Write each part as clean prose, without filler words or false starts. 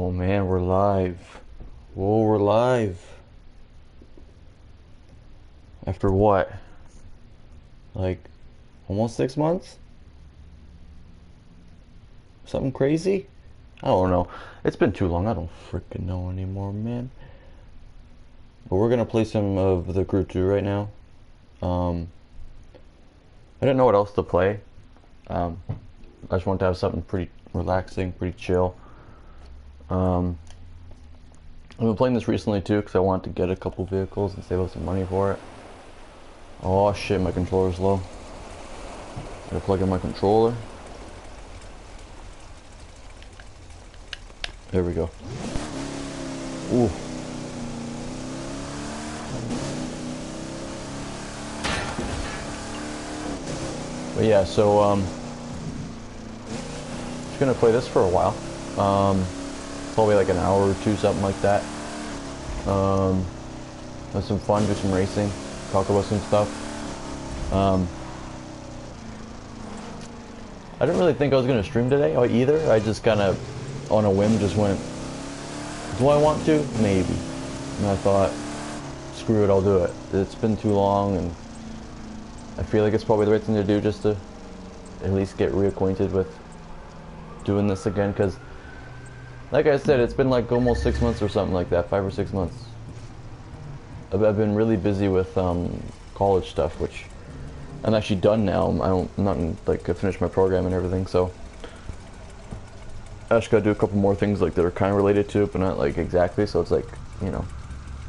Oh man, we're live. Whoa, we're live. After what? Like, almost 6 months? Something crazy? I don't know. It's been too long. I don't freaking know anymore, man. But we're gonna play some of the Crew 2 right now. Um, I didn't know what else to play. Um, I just wanted to have something pretty relaxing, pretty chill. Um, I've been playing this recently too because I wanted to get a couple vehicles and save up some money for it. Oh shit, my controller's low. Gotta plug in my controller. There we go. Ooh. But yeah, so just gonna play this for a while. Probably like an hour or two, something like that. Have some fun, do some racing, talk about some stuff. I didn't really think I was gonna stream today either. I just kind of, on a whim, just went, do I want to? Maybe. And I thought, screw it, I'll do it. It's been too long, and I feel like it's probably the right thing to do just to at least get reacquainted with doing this again, because like I said, it's been like almost 6 months or something like that, 5 or 6 months. I've been really busy with college stuff, which I'm actually done now. I'm not in, like, I finished my program and everything, so I just gotta do a couple more things like that are kind of related to it, but not like exactly. So it's like, you know,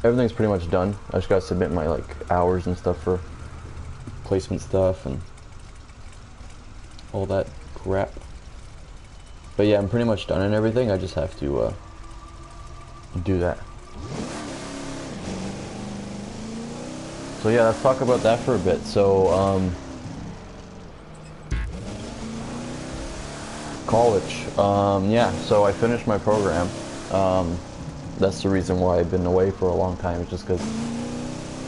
everything's pretty much done. I just gotta submit my like hours and stuff for placement stuff and all that crap. But yeah, I'm pretty much done and everything. I just have to do that. So yeah, let's talk about that for a bit. So college. Yeah, so I finished my program. That's the reason why I've been away for a long time. It's just because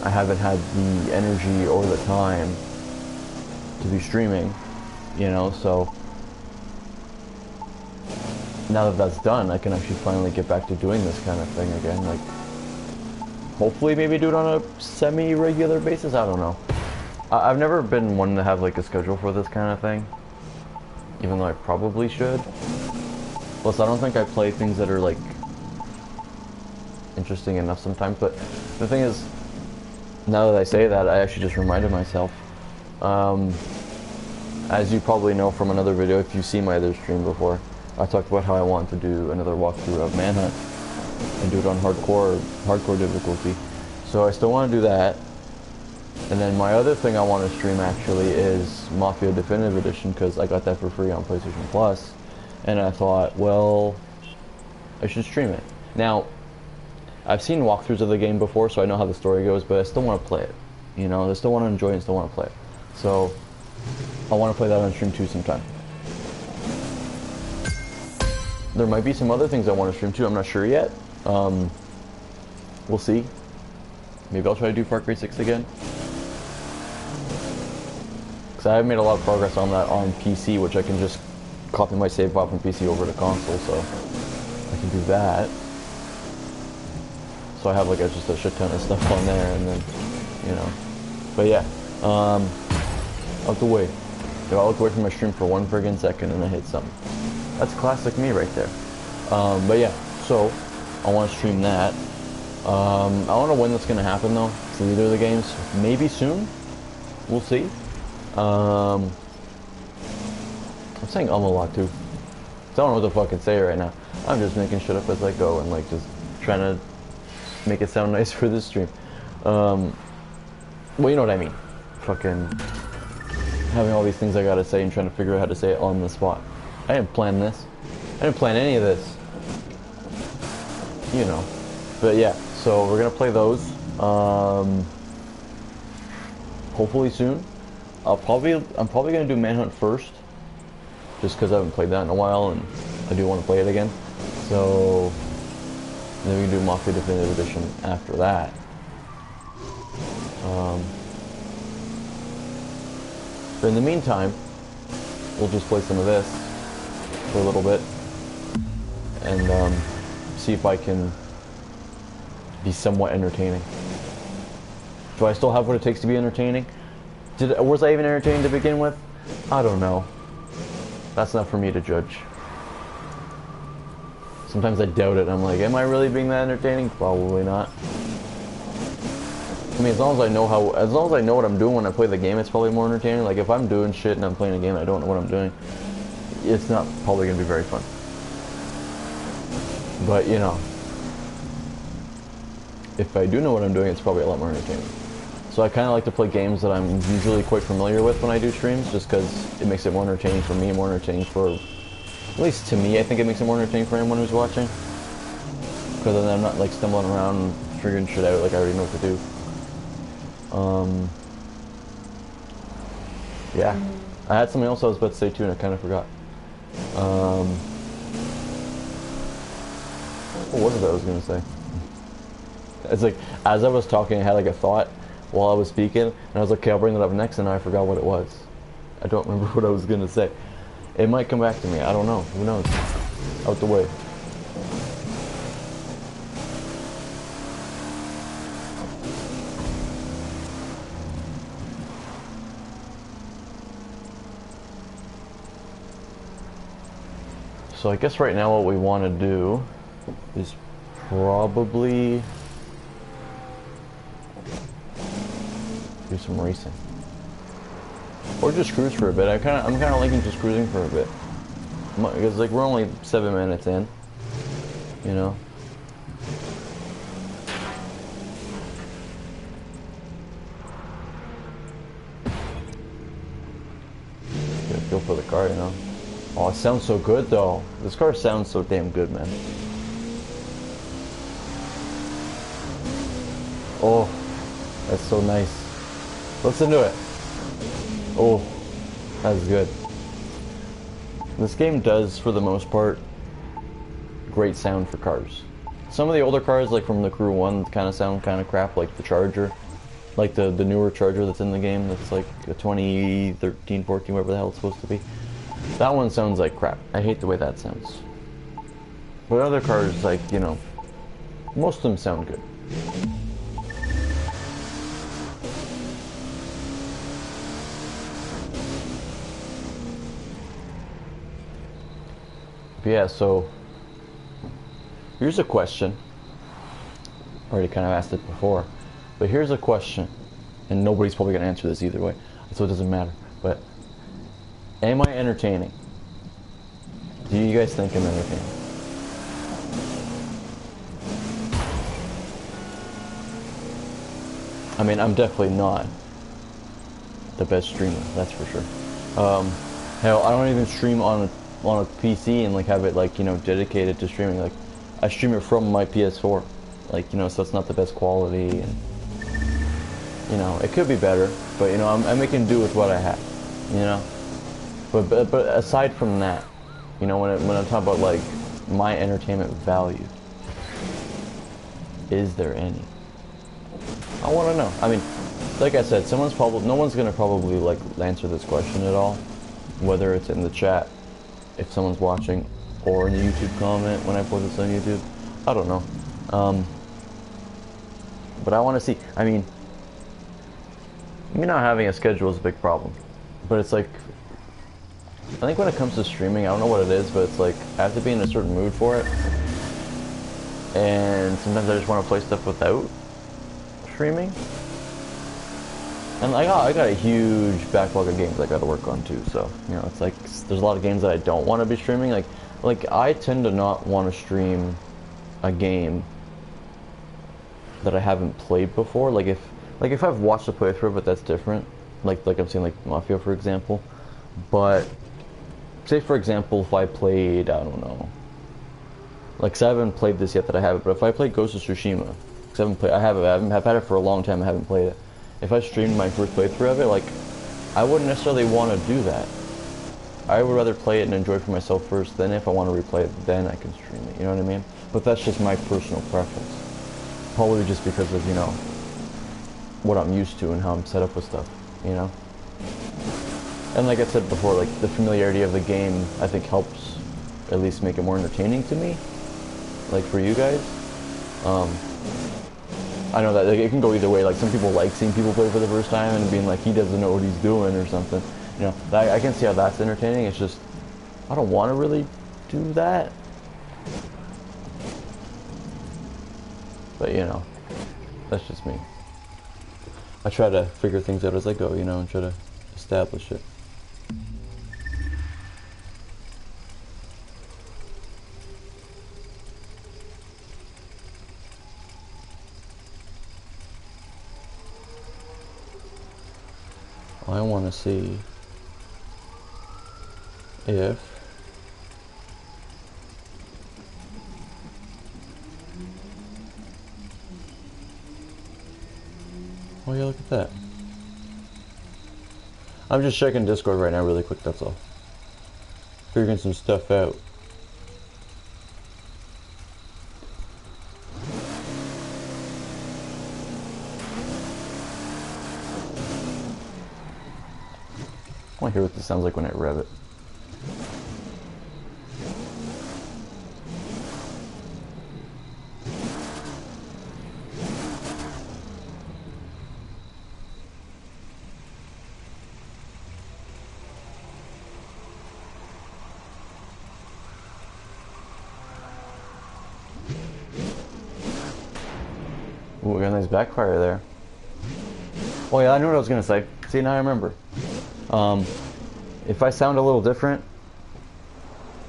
I haven't had the energy or the time to be streaming, you know, so now that that's done, I can actually finally get back to doing this kind of thing again. Like, hopefully maybe do it on a semi-regular basis. I don't know. I've never been one to have like a schedule for this kind of thing, even though I probably should. Plus, I don't think I play things that are like interesting enough sometimes. But the thing is, now that I say that, I actually just reminded myself. As you probably know from another video, if you've seen my other stream before, I talked about how I want to do another walkthrough of Manhunt and do it on hardcore difficulty. So I still want to do that. And then my other thing I want to stream actually is Mafia Definitive Edition, because I got that for free on PlayStation Plus, and I thought, well, I should stream it. Now, I've seen walkthroughs of the game before, so I know how the story goes, but I still want to play it. You know, I still want to enjoy it and still want to play it. So I want to play that on stream too sometime. There might be some other things I want to stream too, I'm not sure yet. We'll see. Maybe I'll try to do Far Cry 6 again. Because I have made a lot of progress on that on PC, which I can just copy my save file from PC over to console, so I can do that. So I have like just a shit ton of stuff on there, and then, you know. But yeah, out the way. If I look away from my stream for 1 friggin' second and I hit something. That's classic me right there. But yeah, so I want to stream that. I don't know when that's going to happen though. It's either of the games. Maybe soon. We'll see. I'm saying a lot too. I don't know what to fucking say right now. I'm just making shit up as I go and like just trying to make it sound nice for this stream. Well, you know what I mean. Fucking having all these things I gotta say and trying to figure out how to say it on the spot. I didn't plan this. I didn't plan any of this. You know. But yeah, so we're gonna play those. Hopefully soon. I'm probably gonna do Manhunt first, just because I haven't played that in a while and I do want to play it again. So then we can do Mafia Definitive Edition after that. But in the meantime, we'll just play some of this for a little bit, and see if I can be somewhat entertaining. Do I still have what it takes to be entertaining? Was I even entertaining to begin with? I don't know. That's not for me to judge. Sometimes I doubt it. I'm like, am I really being that entertaining? Probably not. I mean, as long as I know what I'm doing when I play the game, it's probably more entertaining. Like if I'm doing shit and I'm playing a game and I don't know what I'm doing, it's not probably gonna be very fun. But you know, if I do know what I'm doing, it's probably a lot more entertaining. So I kind of like to play games that I'm usually quite familiar with when I do streams, just because it makes it more entertaining for me, more entertaining for, at least to me, I think it makes it more entertaining for anyone who's watching. Because then I'm not like stumbling around and figuring shit out like I already know what to do. Yeah. I had something else I was about to say too and I kind of forgot. What was it I was going to say? It's like, as I was talking, I had like a thought while I was speaking, and I was like, okay, I'll bring that up next, and I forgot what it was. I don't remember what I was going to say. It might come back to me. I don't know. Who knows? Out the way. So I guess right now what we want to do is probably do some racing, or just cruise for a bit. I'm kind of liking just cruising for a bit, because like we're only 7 minutes in, you know. Get a feel for the car, you know. Oh, it sounds so good though. This car sounds so damn good, man. Oh, that's so nice. Listen to it. Oh, that's good. This game does, for the most part, great sound for cars. Some of the older cars, like from the Crew 1, kind of sound kind of crap, like the Charger. Like the newer Charger that's in the game, that's like a 2013, 14, whatever the hell it's supposed to be. That one sounds like crap. I hate the way that sounds. But other cars, like, you know, most of them sound good. But yeah, so here's a question. I already kind of asked it before, but here's a question, and nobody's probably gonna answer this either way, so it doesn't matter. But am I entertaining? Do you guys think I'm entertaining? I mean, I'm definitely not the best streamer, that's for sure. Hell, I don't even stream on a PC and like have it like, you know, dedicated to streaming. Like, I stream it from my PS4, like, you know, so it's not the best quality, and you know, it could be better, but you know, I'm making do with what I have, you know. But aside from that, you know, when I'm talking about like my entertainment value, is there any? I want to know. I mean, like I said, no one's gonna probably like answer this question at all, whether it's in the chat, if someone's watching, or in the YouTube comment when I post this on YouTube. I don't know. But I want to see. I mean, me not having a schedule is a big problem, but it's like, I think when it comes to streaming, I don't know what it is, but it's like I have to be in a certain mood for it, and sometimes I just want to play stuff without streaming. And I got a huge backlog of games I got to work on too, so you know, it's like there's a lot of games that I don't want to be streaming. Like I tend to not want to stream a game that I haven't played before. Like if I've watched a playthrough, but that's different. Like I'm saying, like Mafia, for example. But say for example, if I played, I don't know, like, 'cause I haven't played this yet that I haven't, but if I played Ghost of Tsushima, 'cause I've had it for a long time, I haven't played it. If I streamed my first playthrough of it, like, I wouldn't necessarily want to do that. I would rather play it and enjoy it for myself first, then if I want to replay it, then I can stream it, you know what I mean? But that's just my personal preference. Probably just because of, you know, what I'm used to and how I'm set up with stuff, you know? And like I said before, like, the familiarity of the game, I think, helps at least make it more entertaining to me. like for you guys. I know that like, it can go either way. Like some people like seeing people play for the first time and being like he doesn't know what he's doing or something. You know, I can see how that's entertaining. It's just I don't want to really do that. But you know, that's just me. I try to figure things out as I go, you know, and try to establish it. I want to see if oh yeah, look at that. I'm just checking Discord right now really quick, that's all. Figuring some stuff out. I want to hear what this sounds like when I rev it. Ooh, we got a nice backfire there. Oh yeah, I know what I was gonna say. See, now I remember. If I sound a little different,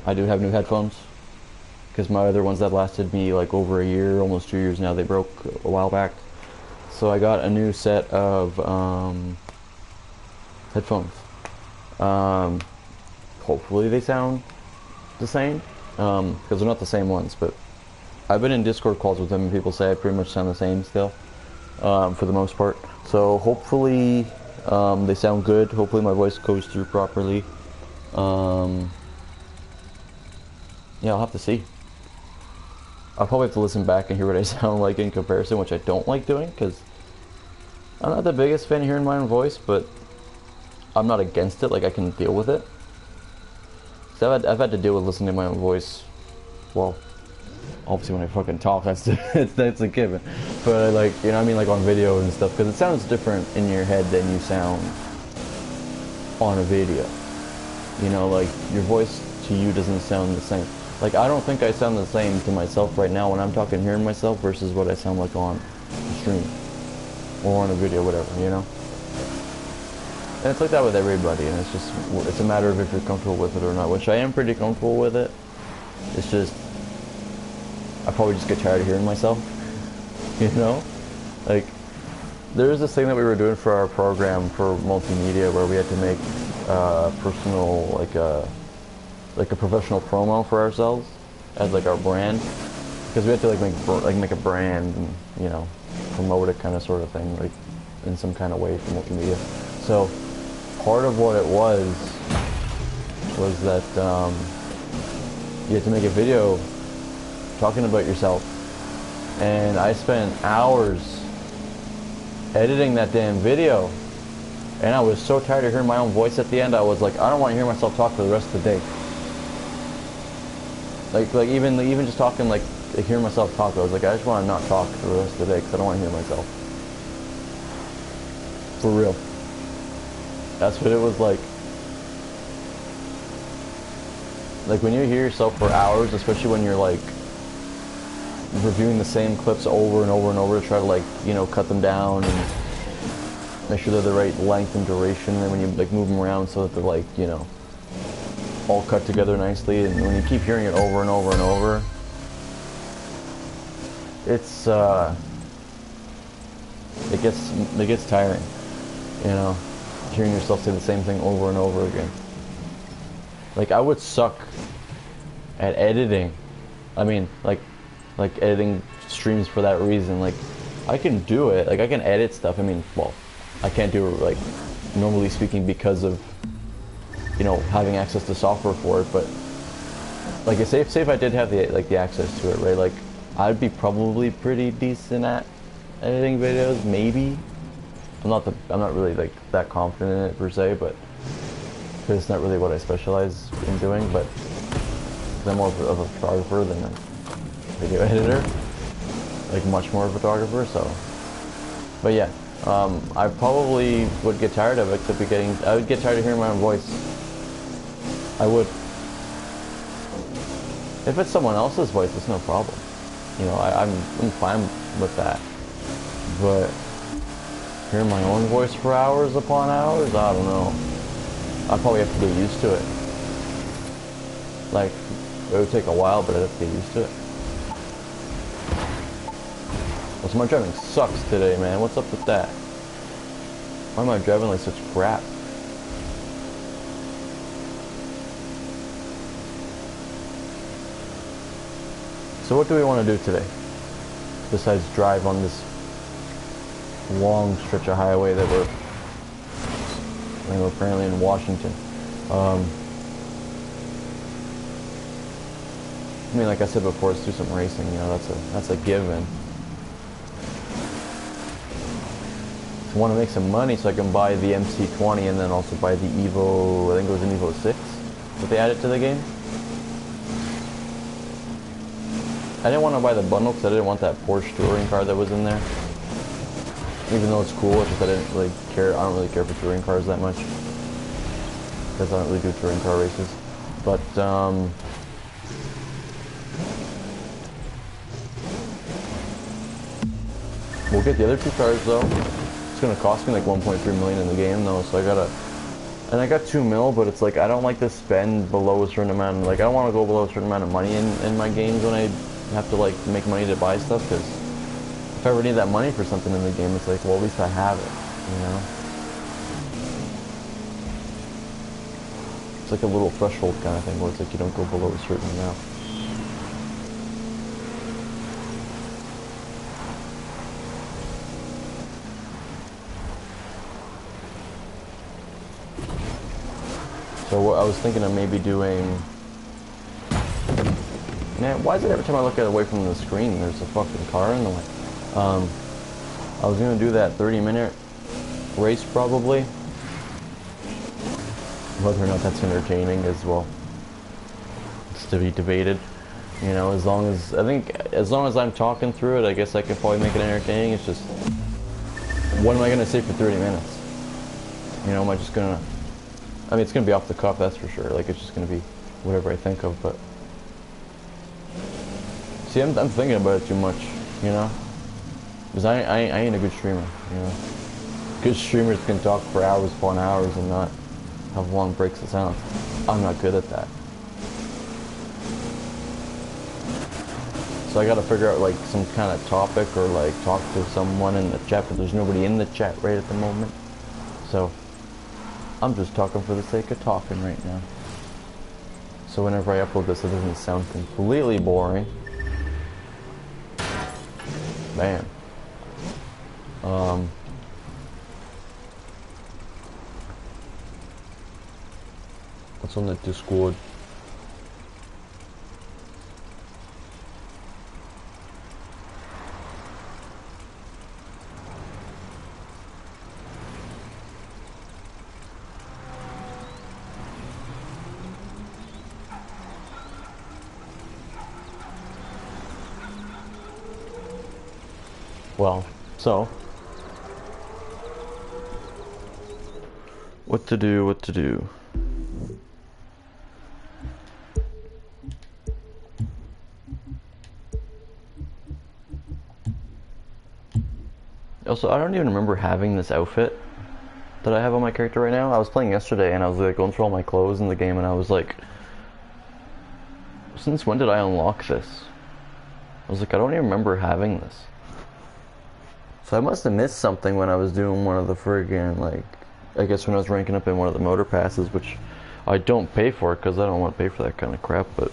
I do have new headphones. Because my other ones that lasted me like over a year, almost 2 years now, they broke a while back. So I got a new set of headphones. Hopefully they sound the same. Because they're not the same ones, but I've been in Discord calls with them and people say I pretty much sound the same still, for the most part. So hopefully they sound good. Hopefully my voice goes through properly. Yeah, I'll have to see. I'll probably have to listen back and hear what I sound like in comparison, which I don't like doing, because I'm not the biggest fan of hearing my own voice, but I'm not against it. Like, I can deal with it. So I've had to deal with listening to my own voice. Well, obviously when I fucking talk, that's a given. But like, you know what I mean, like on video and stuff, because it sounds different in your head than you sound on a video. You know, like your voice to you doesn't sound the same. Like, I don't think I sound the same to myself right now when I'm talking hearing myself versus what I sound like on the stream or on a video, whatever, you know. And it's like that with everybody, and it's a matter of if you're comfortable with it or not, which I am pretty comfortable with it. It's just, I probably just get tired of hearing myself, you know? Like, there was this thing that we were doing for our program for multimedia where we had to make personal, like a professional promo for ourselves as like our brand, because we had to like make a brand and, you know, promote it, kind of sort of thing, like in some kind of way for multimedia. So part of what it was that you had to make a video talking about yourself, and I spent hours editing that damn video, and I was so tired of hearing my own voice at the end. I was like, I don't want to hear myself talk for the rest of the day. Like even just talking, like hearing myself talk, I was like, I just want to not talk for the rest of the day because I don't want to hear myself. For real. That's what it was like. Like when you hear yourself for hours, especially when you're like reviewing the same clips over and over and over to try to, like, you know, cut them down and make sure they're the right length and duration, and when you like move them around so that they're, like, you know, all cut together nicely, and when you keep hearing it over and over and over, it's it gets tiring, you know, hearing yourself say the same thing over and over again. Like, I would suck at editing. I mean, like editing streams for that reason. Like, I can do it. Like, I can edit stuff. I mean, well, I can't do it, like, normally speaking, because of, you know, having access to software for it. But like, say if I did have the access to it, right? Like, I'd be probably pretty decent at editing videos, maybe. I'm not really like that confident in it per se, but because it's not really what I specialize in doing. But I'm more of a photographer than video editor, like much more photographer. So, but yeah, I probably would get tired of it. I would get tired of hearing my own voice. I would. If it's someone else's voice, it's no problem. You know, I'm fine with that. But hearing my own voice for hours upon hours, I don't know. I'd probably have to get used to it. Like, it would take a while, but I'd have to get used to it. Well, so my driving sucks today, man. What's up with that? Why am I driving like such crap? So what do we want to do today? Besides drive on this long stretch of highway that we're apparently in Washington. I mean, like I said before, let's do some racing. You know, that's a given. I want to make some money so I can buy the MC20 and then also buy the Evo. I think it was an Evo 6 that they added to the game. I didn't want to buy the bundle because I didn't want that Porsche touring car that was in there. Even though it's cool, it's just I didn't really care. I don't really care for touring cars that much because I don't really do touring car races. But we'll get the other two cars though. It's gonna cost me like 1.3 million in the game though, so I got 2 mil, but it's like I don't like to spend below a certain amount. Like I don't want to go below a certain amount of money in my games when I have to like make money to buy stuff, because if I ever need that money for something in the game, it's like, well, at least I have it, you know? It's like a little threshold kind of thing where it's like you don't go below a certain amount. So what I was thinking of maybe doing... Man, why is it every time I look away from the screen, there's a fucking car in the way? I was gonna do that 30-minute race probably. Whether or not that's entertaining as well, it's to be debated. You know, as long as I'm talking through it, I guess I can probably make it entertaining. It's just, what am I gonna say for 30 minutes? You know, am I just gonna? I mean, it's gonna be off the cuff, that's for sure. Like, it's just gonna be whatever I think of. But see, I'm thinking about it too much. You know. Because I ain't a good streamer, you know. Good streamers can talk for hours upon hours and not have long breaks of silence. I'm not good at that. So I gotta figure out like some kind of topic or like talk to someone in the chat, but there's nobody in the chat right at the moment. So I'm just talking for the sake of talking right now. So whenever I upload this, it doesn't sound completely boring. Bam. What's on the Discord? Well, so what to do? Also, I don't even remember having this outfit that I have on my character right now. I was playing yesterday and I was like going through all my clothes in the game and I was like, since when did I unlock this? I was like, I don't even remember having this. So I must have missed something when I was doing one of the friggin', like, I guess when I was ranking up in one of the motor passes, which I don't pay for because I don't want to pay for that kind of crap, but,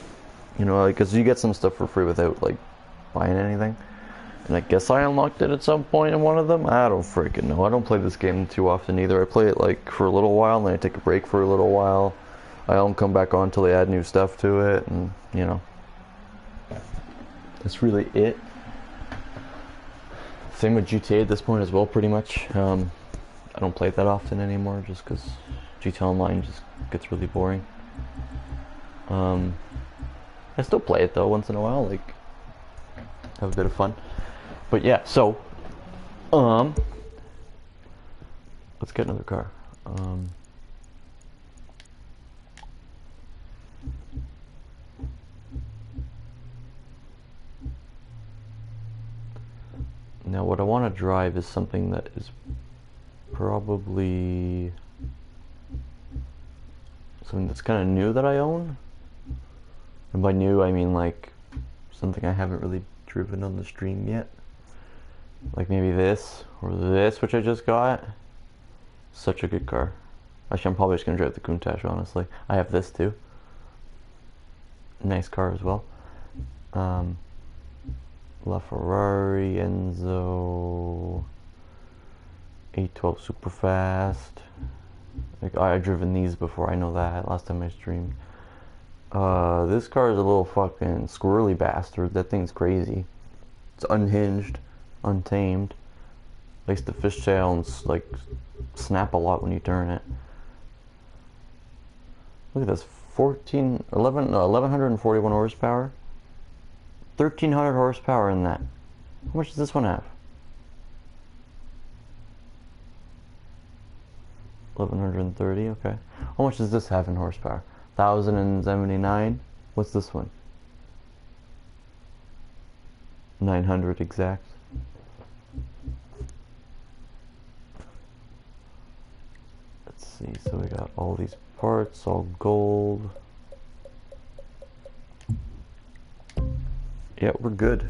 you know, because you get some stuff for free without, like, buying anything. And I guess I unlocked it at some point in one of them. I don't freaking know. I don't play this game too often either. I play it like for a little while, and then I take a break for a little while. I don't come back on until they add new stuff to it, and you know, that's really it. Same with GTA at this point as well, pretty much. I don't play it that often anymore, just because GTA Online just gets really boring. I still play it though once in a while, like. have a bit of fun. But yeah, so let's get another car. Now what I want to drive is something that is probably something that's kind of new that I own. And by new I mean like something I haven't really driven on the stream yet. Like maybe this or this, which I just got. Such a good car. Actually, I'm probably just gonna drive the Countach, honestly. I have this too. Nice car as well. LaFerrari, Enzo, 812 super fast. Like I've driven these before, I know that. Last time I streamed. This car is a little fucking squirrely bastard. That thing's crazy. It's unhinged, untamed. Likes to fishtail and like snap a lot when you turn it. Look at this, 1141 horsepower. 1300 horsepower in that. How much does this one have? 1130, okay. How much does this have in horsepower? 1079. What's this one? 900 exact. Let's see, so we got all these parts, all gold. Yeah, we're good.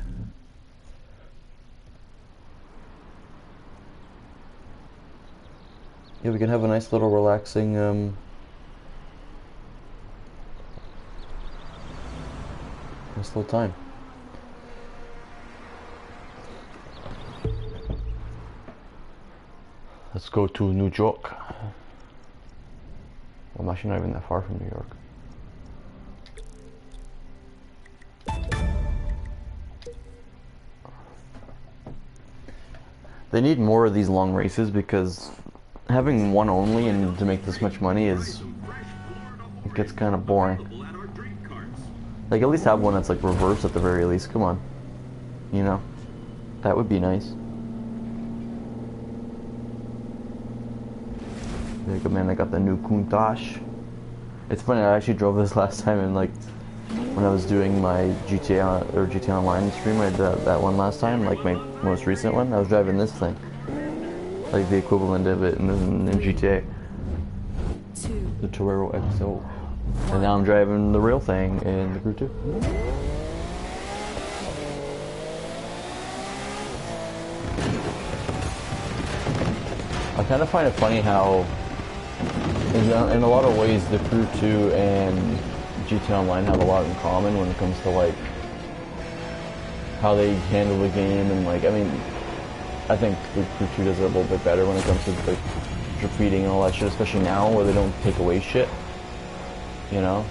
Yeah, we can have a nice little relaxing nice little time. Let's go to New York. Well, I'm actually not even that far from New York. They need more of these long races because having one only and to make this much money is, it gets kind of boring. Like at least have one that's like reverse at the very least. Come on, you know, that would be nice. Like, man, I got the new Countach. It's funny, I actually drove this last time and like when I was doing my GTA Online stream, I did that one last time, like my most recent one. I was driving this thing, like the equivalent of it in GTA, the Torero XO, and now I'm driving the real thing in the Crew 2. I kind of find it funny how, in a lot of ways, the Crew 2 and GTA Online have a lot in common when it comes to like how they handle the game, and like, I mean, I think the Crew 2 does it a little bit better when it comes to like graffitiing and all that shit, especially now where they don't take away shit, you know,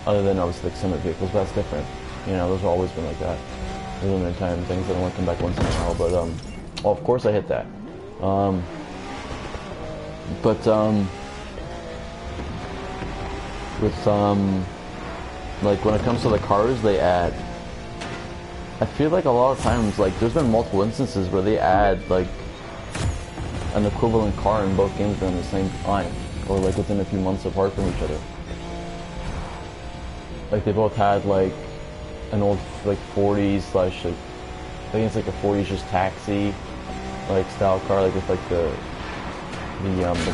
other than obviously like Summit vehicles, but that's different, you know, those have always been like that. There's limited time things that only come back once in a while, but oh, of course I hit that. With like when it comes to the cars they add, I feel like a lot of times, like there's been multiple instances where they add like an equivalent car in both games during the same time, or like within a few months apart from each other. Like they both had like an old like 40s slash like, I think it's like a 40s just taxi like style car, like with like the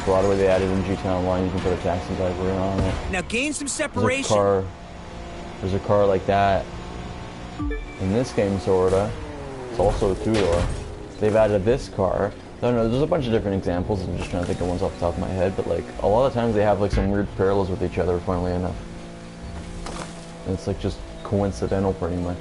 Broadway they added in GTA Online. You can put a taxi driver on it. Now gain some separation. There's a car like that in this game, sorta. It's also a two-door. They've added this car. I don't know, there's a bunch of different examples. I'm just trying to think of ones off the top of my head, but like a lot of times they have like some weird parallels with each other, funnily enough. And it's like just coincidental pretty much.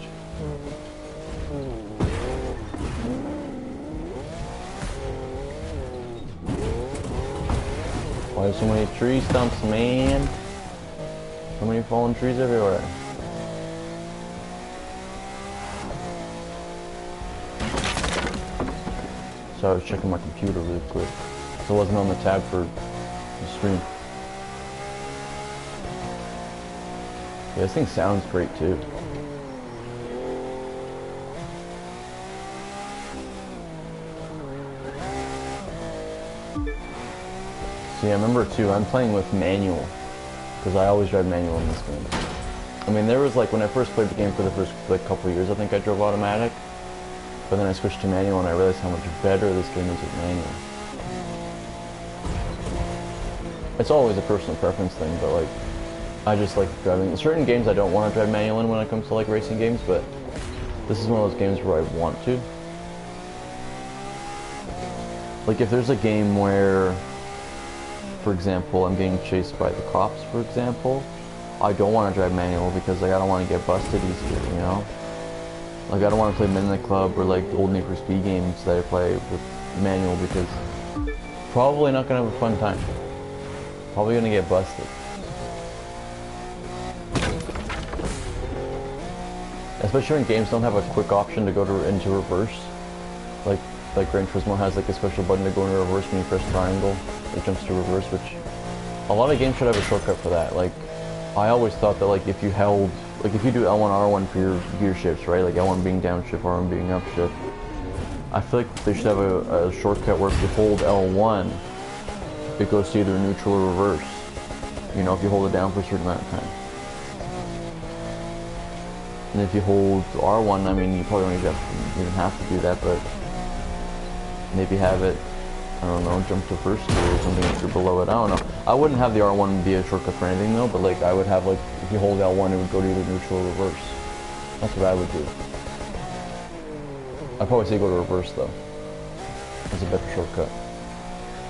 Why so many tree stumps, man? So many fallen trees everywhere. So I was checking my computer really quick. So I wasn't on the tab for the stream. Yeah, this thing sounds great too. See, I remember too, I'm playing with manual, because I always drive manual in this game. I mean, there was like, when I first played the game for the first like couple of years, I think I drove automatic, but then I switched to manual and I realized how much better this game is with manual. It's always a personal preference thing, but like, I just like driving. Certain games I don't want to drive manual in when it comes to like racing games, but this is one of those games where I want to. Like if there's a game where, for example, I'm getting chased by the cops, for example, I don't want to drive manual because like I don't want to get busted easier, you know? Like I don't want to play Midnight Club or like the old Need for Speed games that I play with manual because probably not going to have a fun time. Probably going to get busted. Especially when games don't have a quick option to go into reverse. Like Gran Turismo has like a special button to go into reverse when you press triangle. It jumps to reverse, which a lot of games should have a shortcut for that. Like I always thought that like if you held, like if you do L1 R1 for your gear shifts, right? Like L1 being downshift, R1 being upshift. I feel like they should have a shortcut where if you hold L1, it goes to either neutral or reverse. You know, if you hold it down for a certain amount of time. And if you hold R1, I mean, you probably don't even have to do that, but maybe have it, I don't know, jump to first gear or something if you're below it. I don't know. I wouldn't have the R1 be a shortcut for anything though, but like I would have like, if you hold L1, it would go to either neutral or reverse. That's what I would do. I'd probably say go to reverse though. That's a better shortcut.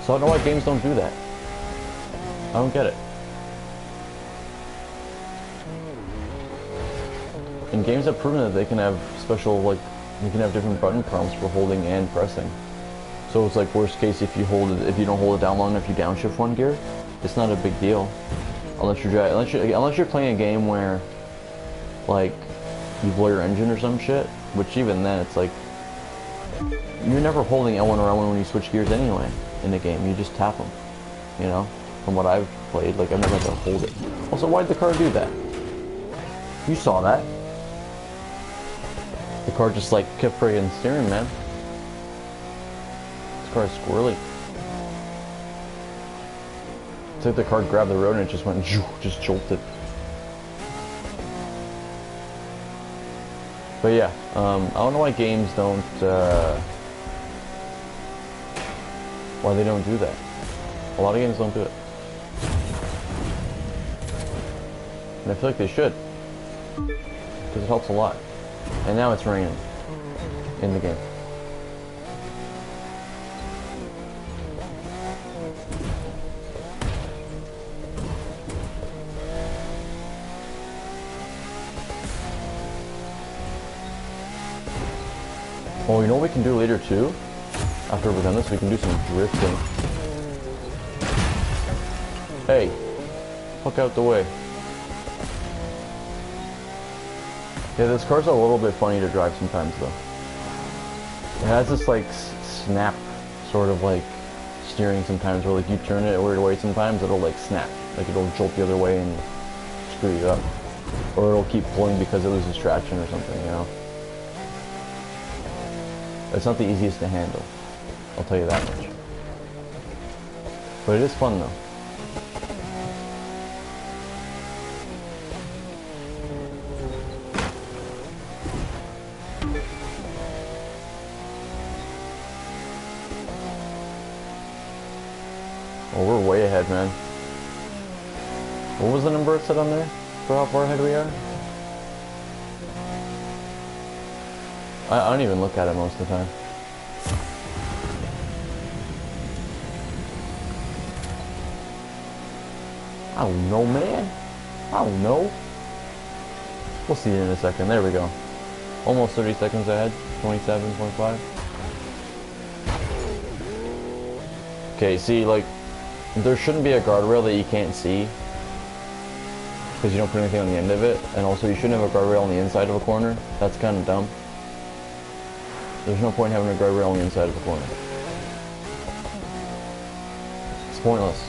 So I don't know why games don't do that. I don't get it. And games have proven that they can have special, like, you can have different button prompts for holding and pressing. So it's like worst case if you don't hold it down long enough, you downshift one gear. It's not a big deal, unless you're playing a game where, like, you blow your engine or some shit. Which even then, it's like you're never holding L1 or L1 when you switch gears anyway in the game. You just tap them. You know, from what I've played, like I've never had to hold it. Also, why'd the car do that? You saw that. The car just like kept friggin' steering, man. This car is squirrely. It's like the car grabbed the road and it just went, just jolted. But yeah, I don't know why games don't, why they don't do that. A lot of games don't do it. And I feel like they should. Because it helps a lot. And now it's raining in the game. Oh, you know what we can do later too? After we're done this, we can do some drifting. Hey, fuck out the way. Yeah, this car's a little bit funny to drive sometimes though. It has this like snap sort of like steering sometimes where like you turn it a weird way sometimes, it'll like snap. Like it'll jolt the other way and screw you up. Or it'll keep pulling because it loses traction or something, you know? It's not the easiest to handle. I'll tell you that much. But it is fun though. Well, we're way ahead, man. What was the number it said on there for how far ahead we are? I don't even look at it most of the time. I don't know, man. I don't know. We'll see it in a second. There we go. Almost 30 seconds ahead. 27.5. Okay, see, like, there shouldn't be a guardrail that you can't see. Because you don't put anything on the end of it. And also, you shouldn't have a guardrail on the inside of a corner. That's kind of dumb. There's no point in having a guardrail on the inside of a corner. It's pointless.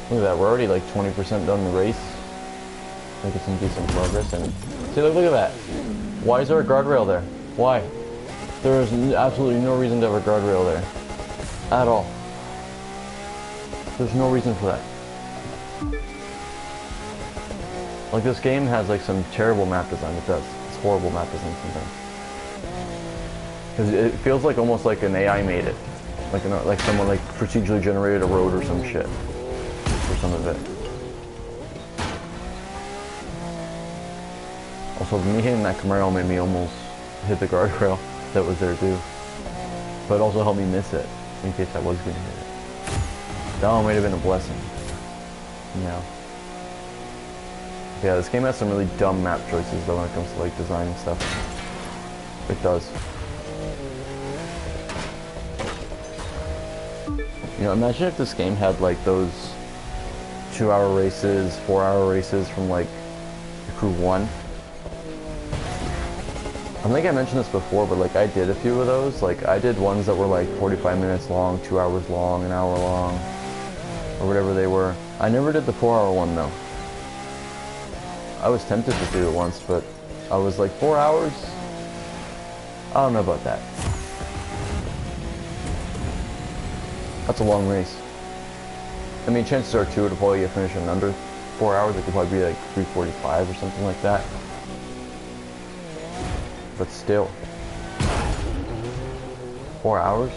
Look at that, we're already like 20% done the race. Making some decent progress, and see, look at that. Why is there a guardrail there? Why? There is absolutely no reason to have a guardrail there. At all. There's no reason for that. Like, this game has like some terrible map design. It does. It's horrible map design sometimes. Because it feels like almost like an AI made it. Like someone like procedurally generated a road or some shit. For some of it. Also, me hitting that Camaro made me almost hit the guardrail that was there too. But it also helped me miss it, in case I was going to hit it. That one might have been a blessing. Yeah. Yeah, this game has some really dumb map choices though when it comes to like designing stuff. It does. You know, imagine if this game had like those 2-hour races, 4-hour races from like Crew 1. I think I mentioned this before, but like I did a few of those. Like I did ones that were like 45 minutes long, 2 hours long, an hour long, or whatever they were. I never did the 4-hour one though. I was tempted to do it once, but I was like, 4 hours? I don't know about that. That's a long race. I mean, chances are too, it'll probably get finished in under 4 hours. It could probably be like 3:45 or something like that. But still. 4 hours?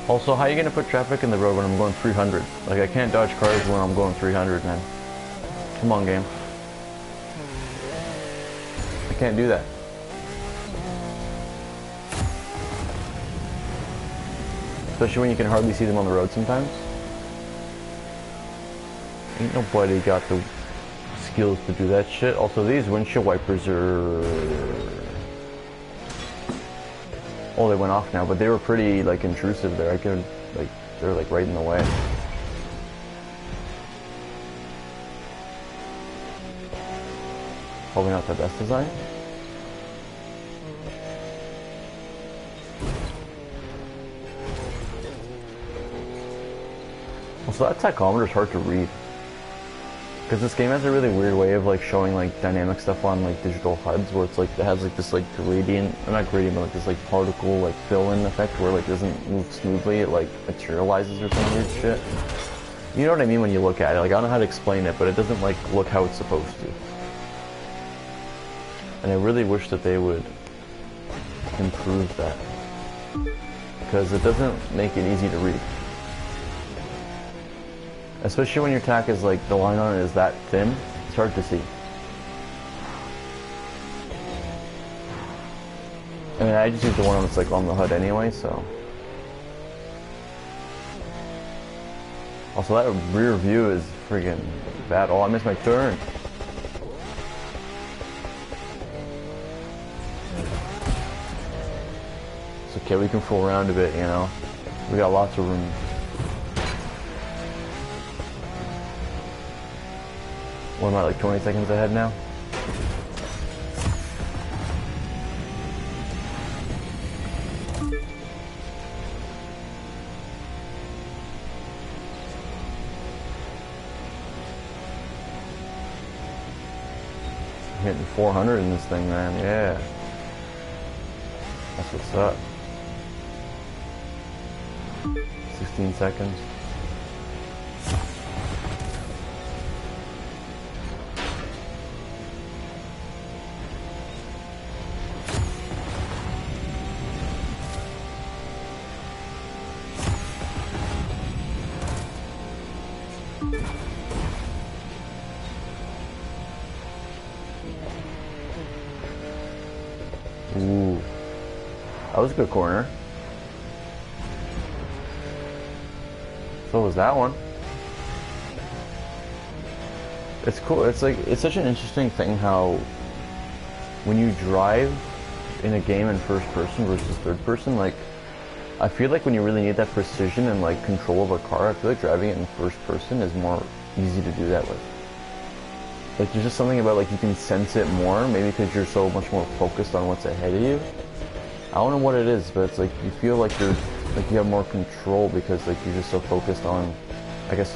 Also, how are you gonna put traffic in the road when I'm going 300? Like, I can't dodge cars when I'm going 300, man. Come on, game. I can't do that. Especially when you can hardly see them on the road sometimes. Ain't nobody got the skills to do that shit. Also, these windshield wipers are... Oh, they went off now, but they were pretty, like, intrusive there. I could, like, they're, like, right in the way. Probably not the best design. Also, that tachometer is hard to read. Because this game has a really weird way of like showing like dynamic stuff on like digital HUDs, where it's like it has like this like gradient, or not gradient, but like this like particle like fill-in effect where like it doesn't move smoothly, it like materializes or some weird shit. You know what I mean when you look at it? Like, I don't know how to explain it, but it doesn't like look how it's supposed to. And I really wish that they would improve that, because it doesn't make it easy to read. Especially when your tack is like, the line on it is that thin, it's hard to see. I mean, I just use the one that's like on the HUD anyway, so. Also, that rear view is freaking bad. Oh, I missed my turn. It's okay, we can fool around a bit, you know. We got lots of room. What am I, like 20 seconds ahead now? I'm hitting 400 in this thing, man. Yeah. That's what's up. 16 seconds. Ooh, that was a good corner. So was that one. It's cool. It's like, it's such an interesting thing how when you drive in a game in first person versus third person, like, I feel like when you really need that precision and like control of a car, I feel like driving it in first person is more easy to do that with. Like, there's just something about, like, you can sense it more, maybe because you're so much more focused on what's ahead of you. I don't know what it is, but it's like, you feel like you're, like, you have more control because, like, you're just so focused on, I guess,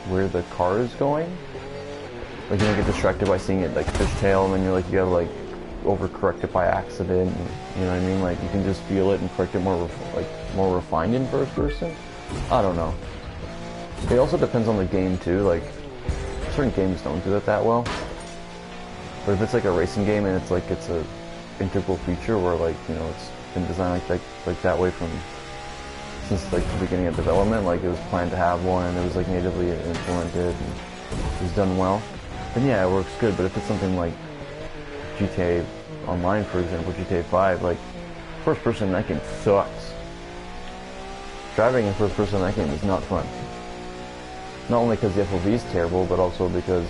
where the car is going. Like you don't get distracted by seeing it like fishtail, and then you're like you gotta like overcorrect it by accident. And, you know what I mean? Like you can just feel it and correct it more more refined in first person. I don't know. It also depends on the game too. Like certain games don't do that well. But if it's like a racing game and it's a integral feature where like it's been designed like that way since like the beginning of development, like it was planned to have one and it was like natively implemented and it was done well, then yeah, it works good. But if it's something like GTA Online, for example, GTA 5, like first person in that game sucks. Driving in first person in that game is not fun. Not only because the FOV is terrible, but also because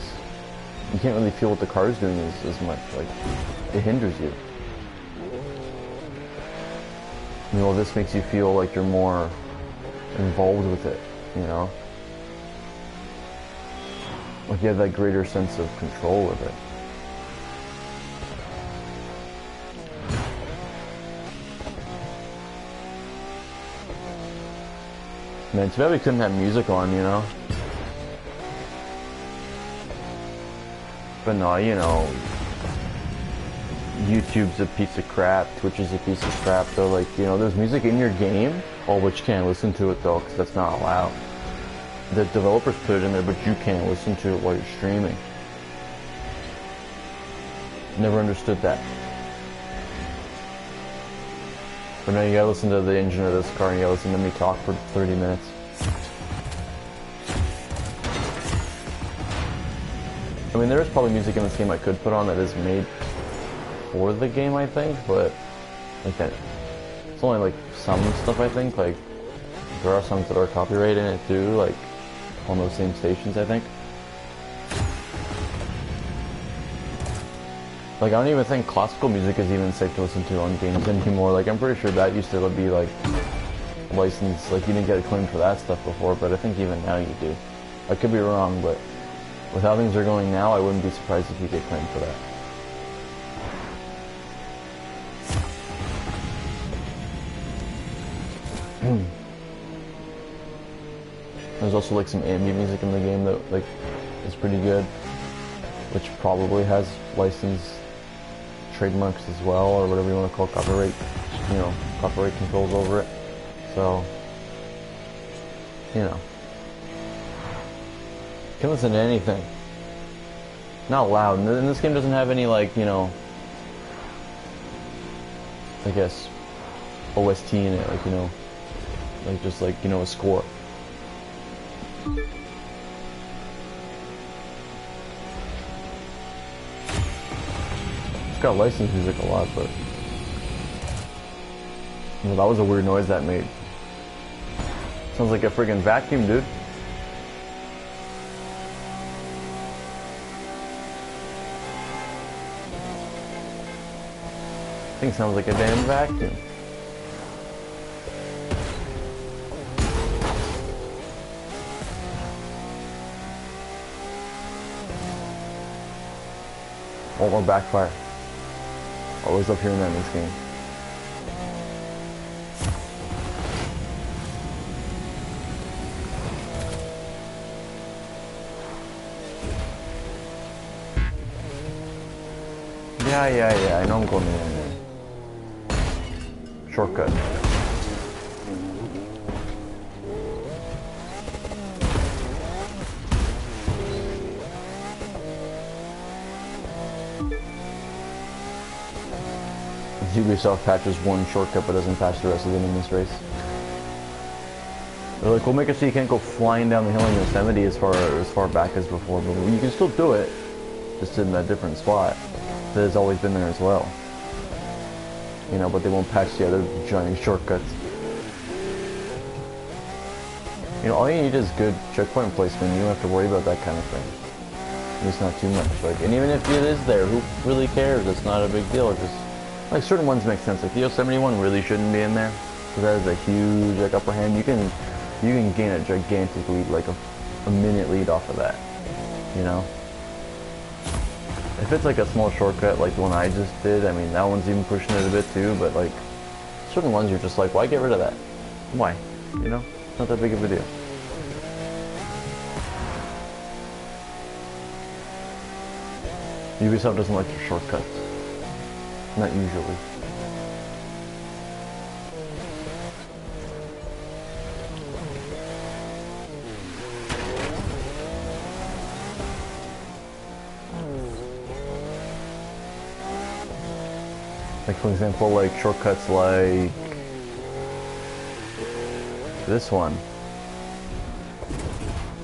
you can't really feel what the car is doing as much. Like, it hinders you. This makes you feel like you're more involved with it, Like you have that greater sense of control with it. Man, too bad we couldn't have music on, But no, YouTube's a piece of crap, Twitch is a piece of crap, though, like, there's music in your game, but you can't listen to it, though, because that's not allowed. The developers put it in there, but you can't listen to it while you're streaming. Never understood that. But now you gotta listen to the engine of this car, and you gotta listen to me talk for 30 minutes. I mean, there is probably music in this game I could put on that is made for the game, I think, but like that, it's only like some stuff, I think. Like there are songs that are copyrighted in it too, like on those same stations, I think. Like I don't even think classical music is even safe to listen to on games anymore. Like I'm pretty sure that used to be like licensed, like you didn't get a claim for that stuff before, but I think even now you do. I could be wrong, but with how things are going now, I wouldn't be surprised if you get claimed for that. There's also like some ambient music in the game that like is pretty good, which probably has licensed trademarks as well, or whatever you want to call copyright, copyright controls over it. So, you can listen to anything. Not loud. And this game doesn't have any like, I guess, OST in it, like, like just like, a score. It's got licensed music a lot, but that was a weird noise that made. Sounds like a friggin' vacuum, dude. I think it sounds like a damn vacuum. Or backfire. Always love hearing that in this game. Yeah, I know I'm going in there. Shortcut. Ubisoft patches one shortcut but doesn't patch the rest of them in this race. They're like, we'll make it so you can't go flying down the hill in Yosemite as far back as before, but you can still do it, just in a different spot that has always been there as well. But they won't patch the other giant shortcuts. All you need is good checkpoint placement. You don't have to worry about that kind of thing. At least not too much. Like, and even if it is there, who really cares? It's not a big deal. It's just like certain ones make sense. Like the Yosemite one really shouldn't be in there because that is a huge like upper hand. You can gain a gigantic lead, like a minute lead off of that. If it's like a small shortcut like the one I just did, I mean that one's even pushing it a bit too. But like certain ones, you're just like, why get rid of that? Why? It's not that big of a deal. Ubisoft doesn't like their shortcuts. Not usually. Like for example, like shortcuts like this one.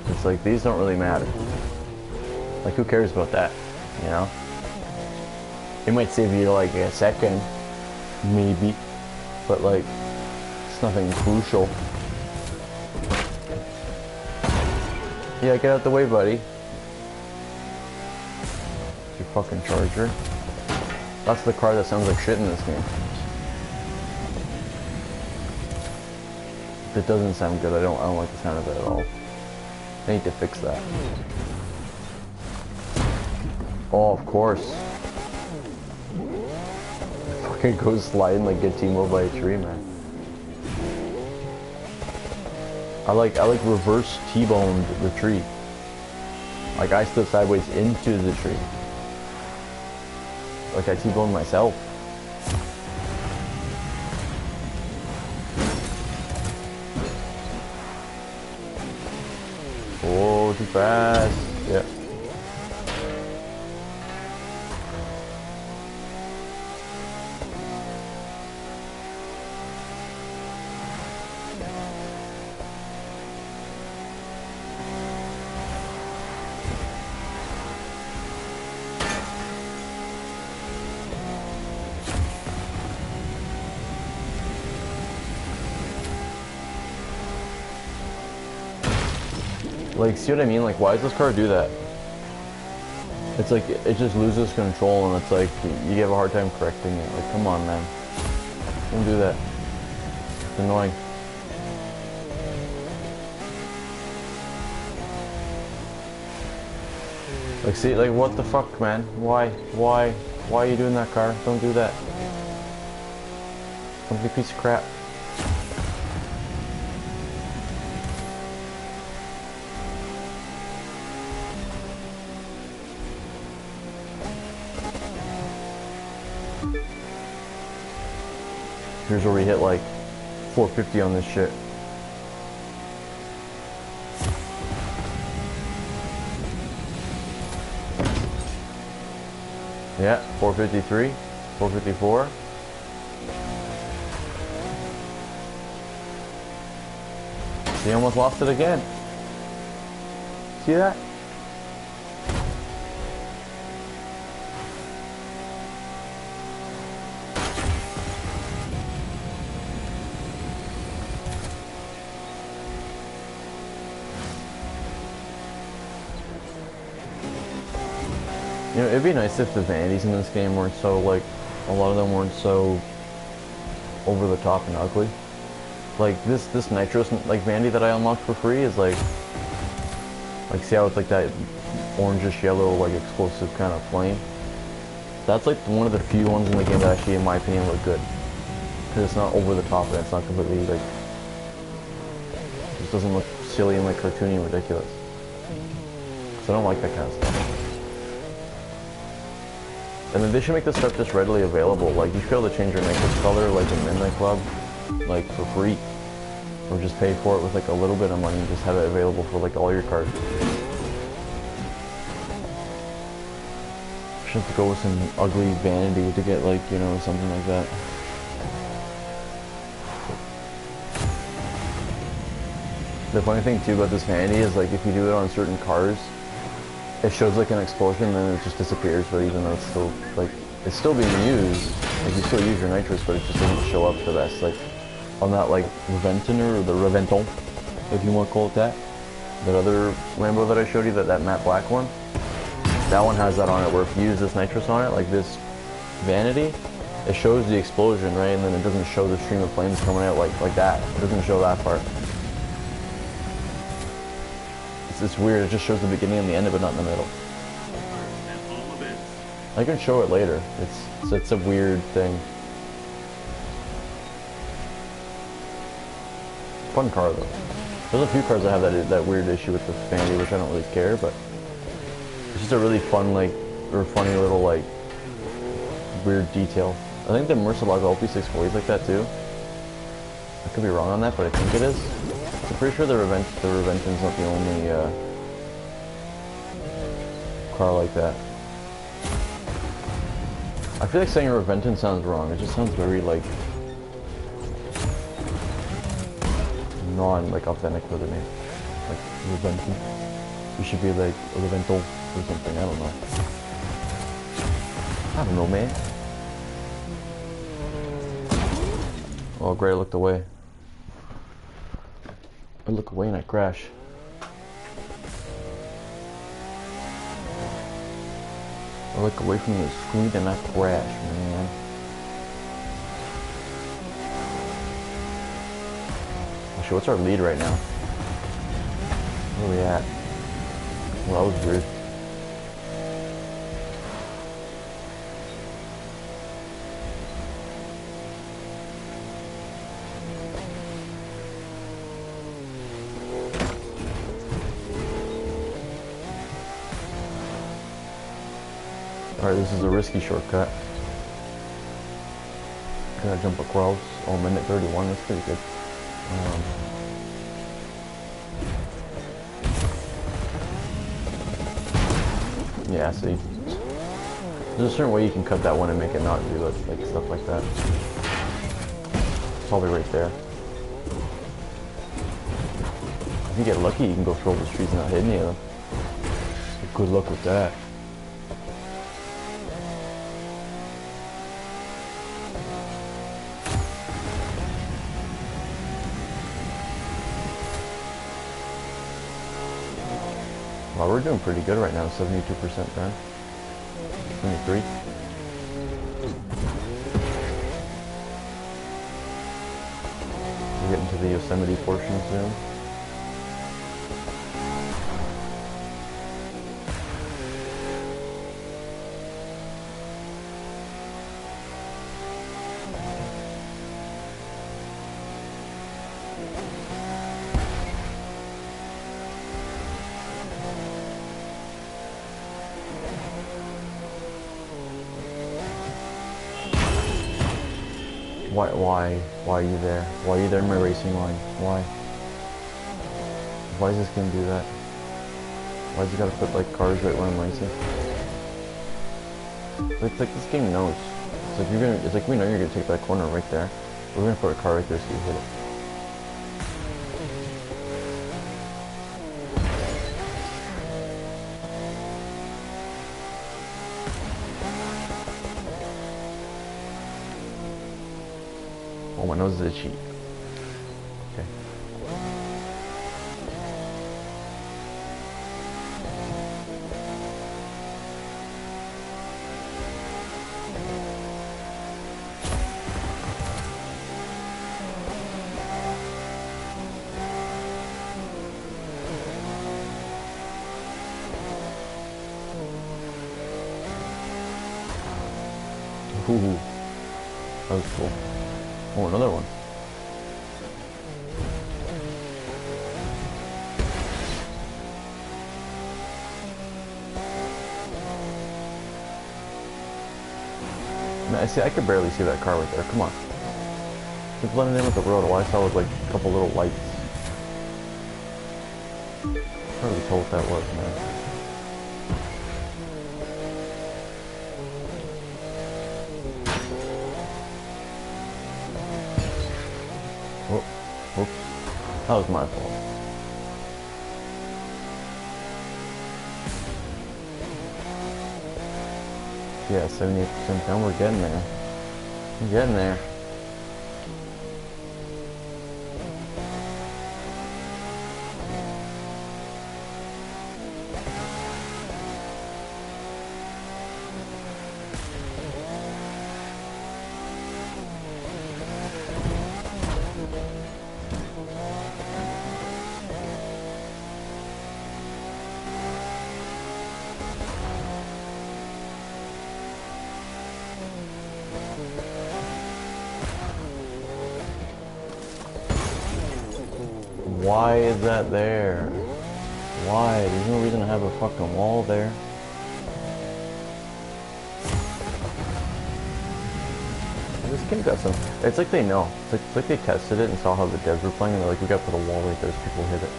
It's like these don't really matter. Like who cares about that, you know? It might save you like a second, maybe, but like it's nothing crucial. Yeah, get out the way, buddy. Your fucking charger. That's the car that sounds like shit in this game. It doesn't sound good. I don't like the sound of it at all. I need to fix that. Oh, of course. Fucking go sliding like get T-mobile by a tree, man. I like reverse T-boned the tree. Like I stood sideways into the tree. Like I T-boned myself. Oh, too fast. Yeah. Like, see what I mean? Like, why does this car do that? It's like, it just loses control and it's like, you have a hard time correcting it. Like, come on, man. Don't do that. It's annoying. Like, see, like, what the fuck, man? Why are you doing that, car? Don't do that. Complete piece of crap. Here's where we hit like 450 on this shit. Yeah, 453, 454. See, almost lost it again. See that? You know, it'd be nice if the vanities in this game weren't so, like, a lot of them weren't so over the top and ugly. Like, this nitrous, like, vanity that I unlocked for free is, like, see how it's, like, that orangish yellow, like, explosive kind of flame? That's, like, one of the few ones in the game that actually, in my opinion, look good. Because it's not over the top and it's not completely, like, it just doesn't look silly and, like, cartoony and ridiculous. Because I don't like that kind of stuff. And then they should make this stuff just readily available. Like, you should be able to change your nitrous color, like in Midnight Club, like for free. Or just pay for it with like a little bit of money and just have it available for like all your cards. You should have to go with some ugly vanity to get like, you know, something like that. The funny thing too about this vanity is like if you do it on certain cars, it shows like an explosion and then it just disappears, but even though it's still, like, it's still being used, like you still use your nitrous, but it just doesn't show up the best. Like, on that, like, Reventiner, or the Reventon, if you want to call it that, that other Lambo that I showed you, that matte black one, that one has that on it, where if you use this nitrous on it, like this vanity, it shows the explosion, right, and then it doesn't show the stream of flames coming out like that. It doesn't show that part. It's weird, it just shows the beginning and the end of it, not in the middle. I can show it later. It's a weird thing. Fun car though. There's a few cars that have that weird issue with the vanity, which I don't really care, but it's just a really fun, like, or funny little like weird detail. I think the Murcielago LP640 is like that too. I could be wrong on that, but I think it is. I'm pretty sure the Revention's not the only car like that. I feel like saying Reventon sounds wrong. It just sounds very like like authentic for the name. Like Reventon. You should be like Revental or something. I don't know. I don't know, man. Oh, great! I looked away. I look away and I crash. I look away from the screen and I crash, man. Actually, what's our lead right now? Where are we at? Well, that was weird. Alright, this is a risky shortcut. Gotta jump across. Oh, minute 31, that's pretty good. Yeah, see. There's a certain way you can cut that one and make it not do it, like stuff like that. Probably right there. If you get lucky, you can go through all the streets and not hit any of them. So good luck with that. Well, we're doing pretty good right now, 72% done. 73. We're getting to the Yosemite portion soon. Why are you there? Why are you there in my racing line? Why? Why does this game do that? Why's it gotta put like cars right when I'm racing? It's like this game knows. It's like we know you're gonna take that corner right there. We're gonna put a car right there so you hit it. Oh, my nose is itchy. Okay. Ooh, that was cool. Oh, another one. Man, see, I could barely see that car right there. Come on. It's blending in with the road. All I saw was like a couple little lights. I can't really tell what that was, man. Oops. That was my fault. Yeah, 78% down. We're getting there. We're getting there. Why is that there? Why? There's no reason to have a fucking wall there. this game got some. It's like they know. It's like they tested it and saw how the devs were playing, and they're like, we got to put a wall right there so people hit it.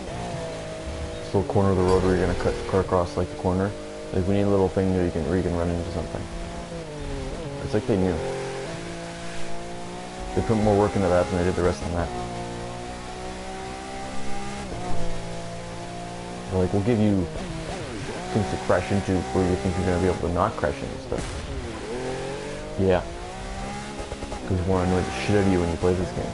This little corner of the road where you're gonna cut across like the corner. Like we need a little thing where you can run into something. It's like they knew. They put more work into that than they did the rest of the map. They're like, we'll give you things to crash into where you think you're gonna be able to not crash into stuff. Yeah. Because we want to annoy the shit out of you when you play this game.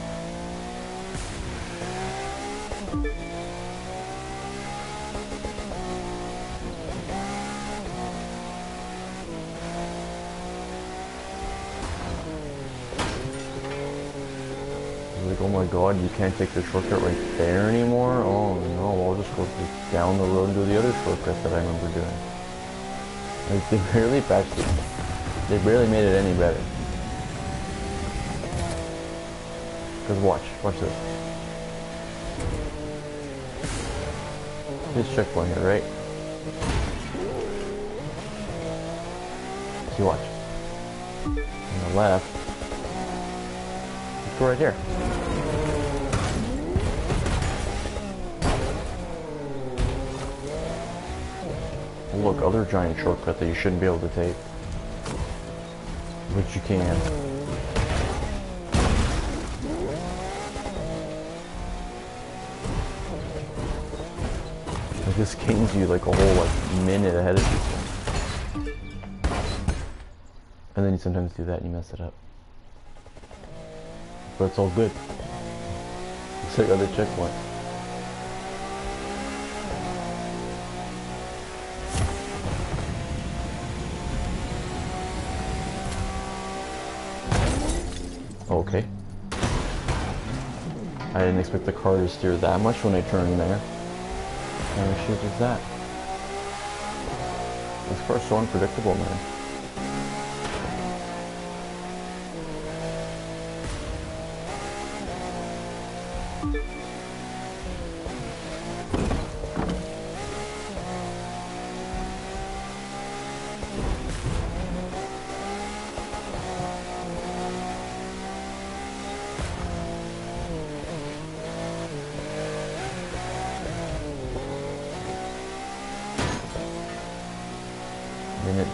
Like, oh my god, you can't take the shortcut right there anymore? Oh no, I'll just go down the road and do the other shortcut that I remember doing. Like, they barely patched it. They barely made it any better. Because watch this. This checkpoint here, right? See, watch. On the left, let's go right here. Look, other giant shortcut that you shouldn't be able to take. Which you can. Like this gains you like a whole like minute ahead of you. And then you sometimes do that and you mess it up. But it's all good. It's like other checkpoint. Okay. I didn't expect the car to steer that much when I turned there. What the shit is that? This car's so unpredictable, man.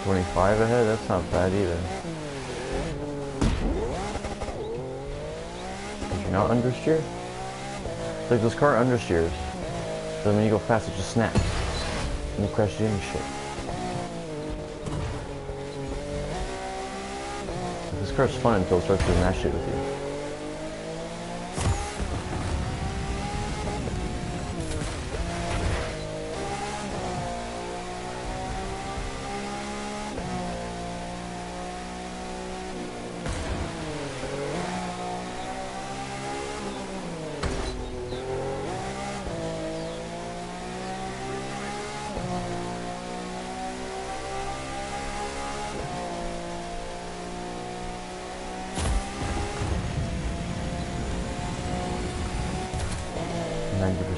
25 ahead? That's not bad either. Did you not understeer? It's like this car understeers. So when you go fast, it just snaps. And you crash into shit. This car's fun until it starts doing that shit with you.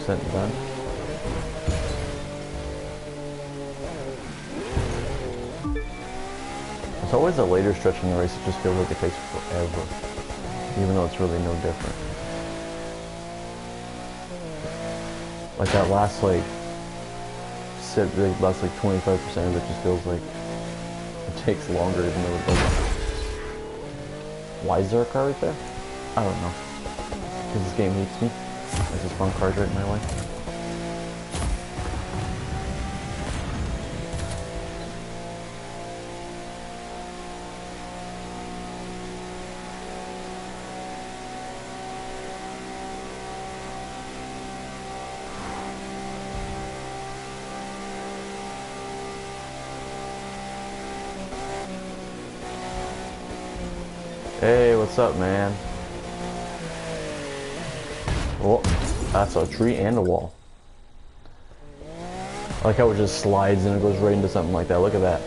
Done. It's always a later stretch in the race, it just feels like it takes forever, even though it's really no different. Like that last like 25% of it just feels like it takes longer even though it doesn't. Why is there a car right there? I don't know. Because this game hates me. There's just fun cars right in my way. Hey, what's up, man? Oh, that's a tree and a wall. I like how it just slides and it goes right into something like that. Look at that.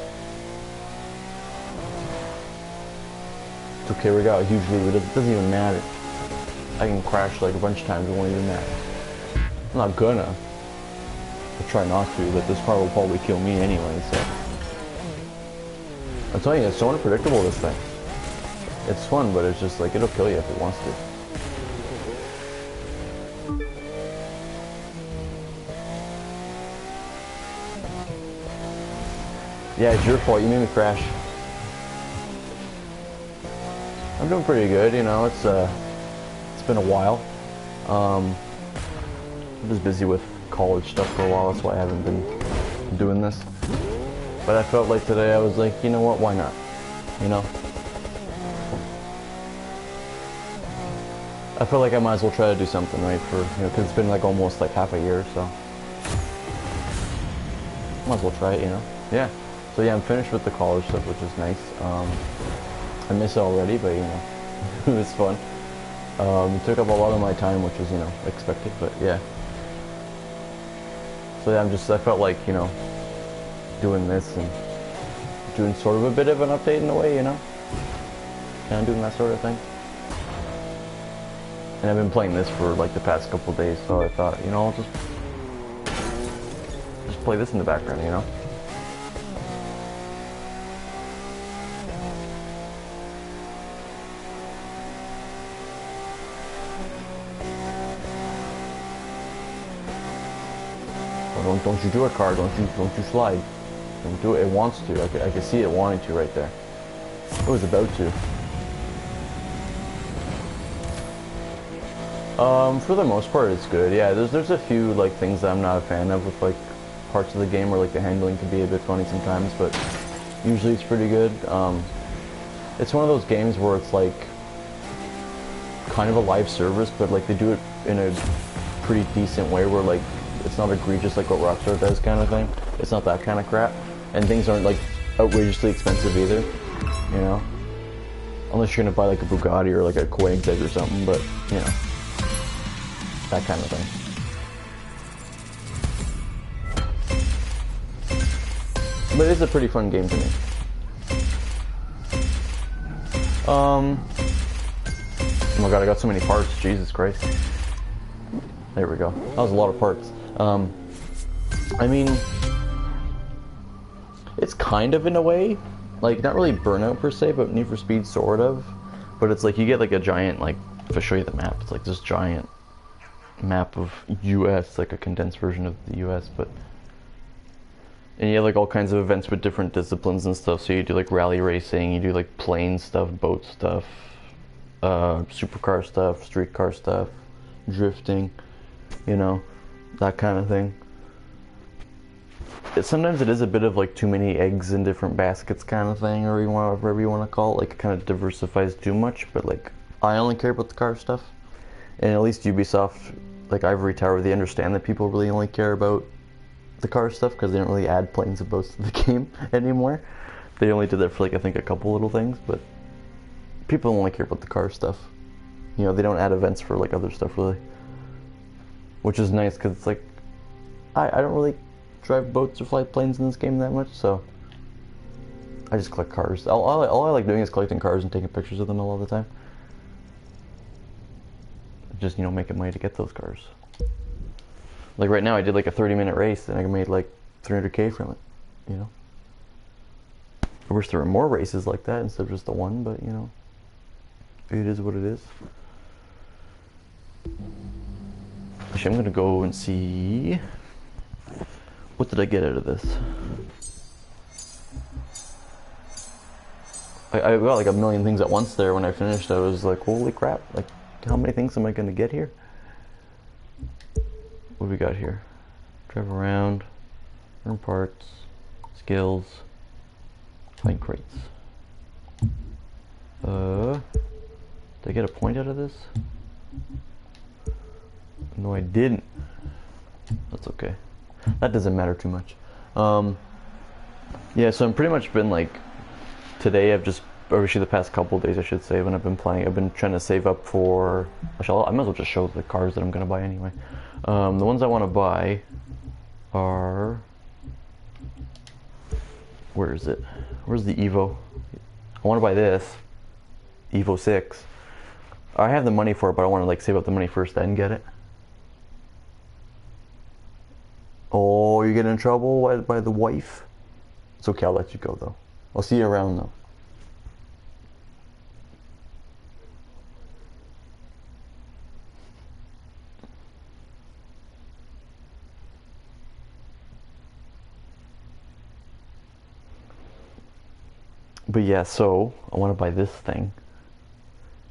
It's okay, we got a huge lead. It doesn't even matter. I can crash like a bunch of times, it won't even matter. I'm not gonna. I'll try not to, but this car will probably kill me anyway, so. I'm telling you, it's so unpredictable, this thing. It's fun, but it's just like, it'll kill you if it wants to. Yeah, it's your fault. You made me crash. I'm doing pretty good, you know. It's been a while. I'm just busy with college stuff for a while. That's why I haven't been doing this. But I felt like today I was like, you know what? Why not? You know. I feel like I might as well try to do something, right? For, you know, because it's been like almost like half a year, so might as well try it, you know. Yeah. So yeah, I'm finished with the college stuff, which is nice. I miss it already, but you know, it was fun. It took up a lot of my time, which was, you know, expected, but yeah. So yeah, I felt like, you know, doing this and doing sort of a bit of an update in a way, you know, kind of doing that sort of thing. And I've been playing this for like the past couple of days, so I thought, you know, I'll just play this in the background, you know. Well, don't you do it, car? Don't you slide? Don't do it. It wants to. I can see it wanting to right there. It was about to. For the most part, it's good. Yeah, there's a few like things that I'm not a fan of with like parts of the game where like the handling can be a bit funny sometimes, but usually it's pretty good. It's one of those games where it's like kind of a live service, but like they do it in a pretty decent way where like it's not egregious like what Rockstar does kind of thing. It's not that kind of crap, and things aren't like outrageously expensive either, you know. Unless you're gonna buy like a Bugatti or like a Koenigsegg or something, but you know, that kind of thing. But it's a pretty fun game to me. Oh my god, I got so many parts, Jesus Christ. There we go. That was a lot of parts. I mean, it's kind of in a way, like not really Burnout per se, but Need for Speed sort of. But it's like you get like a giant, like, if I show you the map, it's like this giant map of US, like a condensed version of the US, but and you have like all kinds of events with different disciplines and stuff. So you do like rally racing, you do like plane stuff, boat stuff, supercar stuff, streetcar stuff, drifting, you know, that kind of thing. Sometimes it is a bit of like too many eggs in different baskets kind of thing, or whatever you want to call it. Like it kind of diversifies too much, but like I only care about the car stuff. And at least Ubisoft, like Ivory Tower, they understand that people really only care about the car stuff because they don't really add planes and boats to the game anymore. They only did that for like I think a couple little things, but people only care about the car stuff. You know, they don't add events for like other stuff really, which is nice because it's like I don't really drive boats or fly planes in this game that much, so I just collect cars. All I like doing is collecting cars and taking pictures of them all the time. Just, you know, making money to get those cars. Like right now I did like a 30-minute race and I made like 300k from it, you know. I wish there were more races like that instead of just the one, but you know, it is what it is. Actually, I'm gonna go and see what did I get out of this. I got like a million things at once there. When I finished, I was like, holy crap, like how many things am I gonna get here? What do we got here? Drive around, earn parts, skills, find crates. Did I get a point out of this? No, I didn't. That's okay. That doesn't matter too much. Yeah, so I'm pretty much been like, today I've just, or actually the past couple of days I should say, when I've been playing, I've been trying to save up for, actually I might as well just show the cars that I'm going to buy anyway. The ones I want to buy are, where is it? Where's the Evo? I want to buy this, Evo 6. I have the money for it, but I want to like save up the money first, then get it. Oh, you get in trouble by the wife? It's okay, I'll let you go though. I'll see you around though. But yeah, so I want to buy this thing.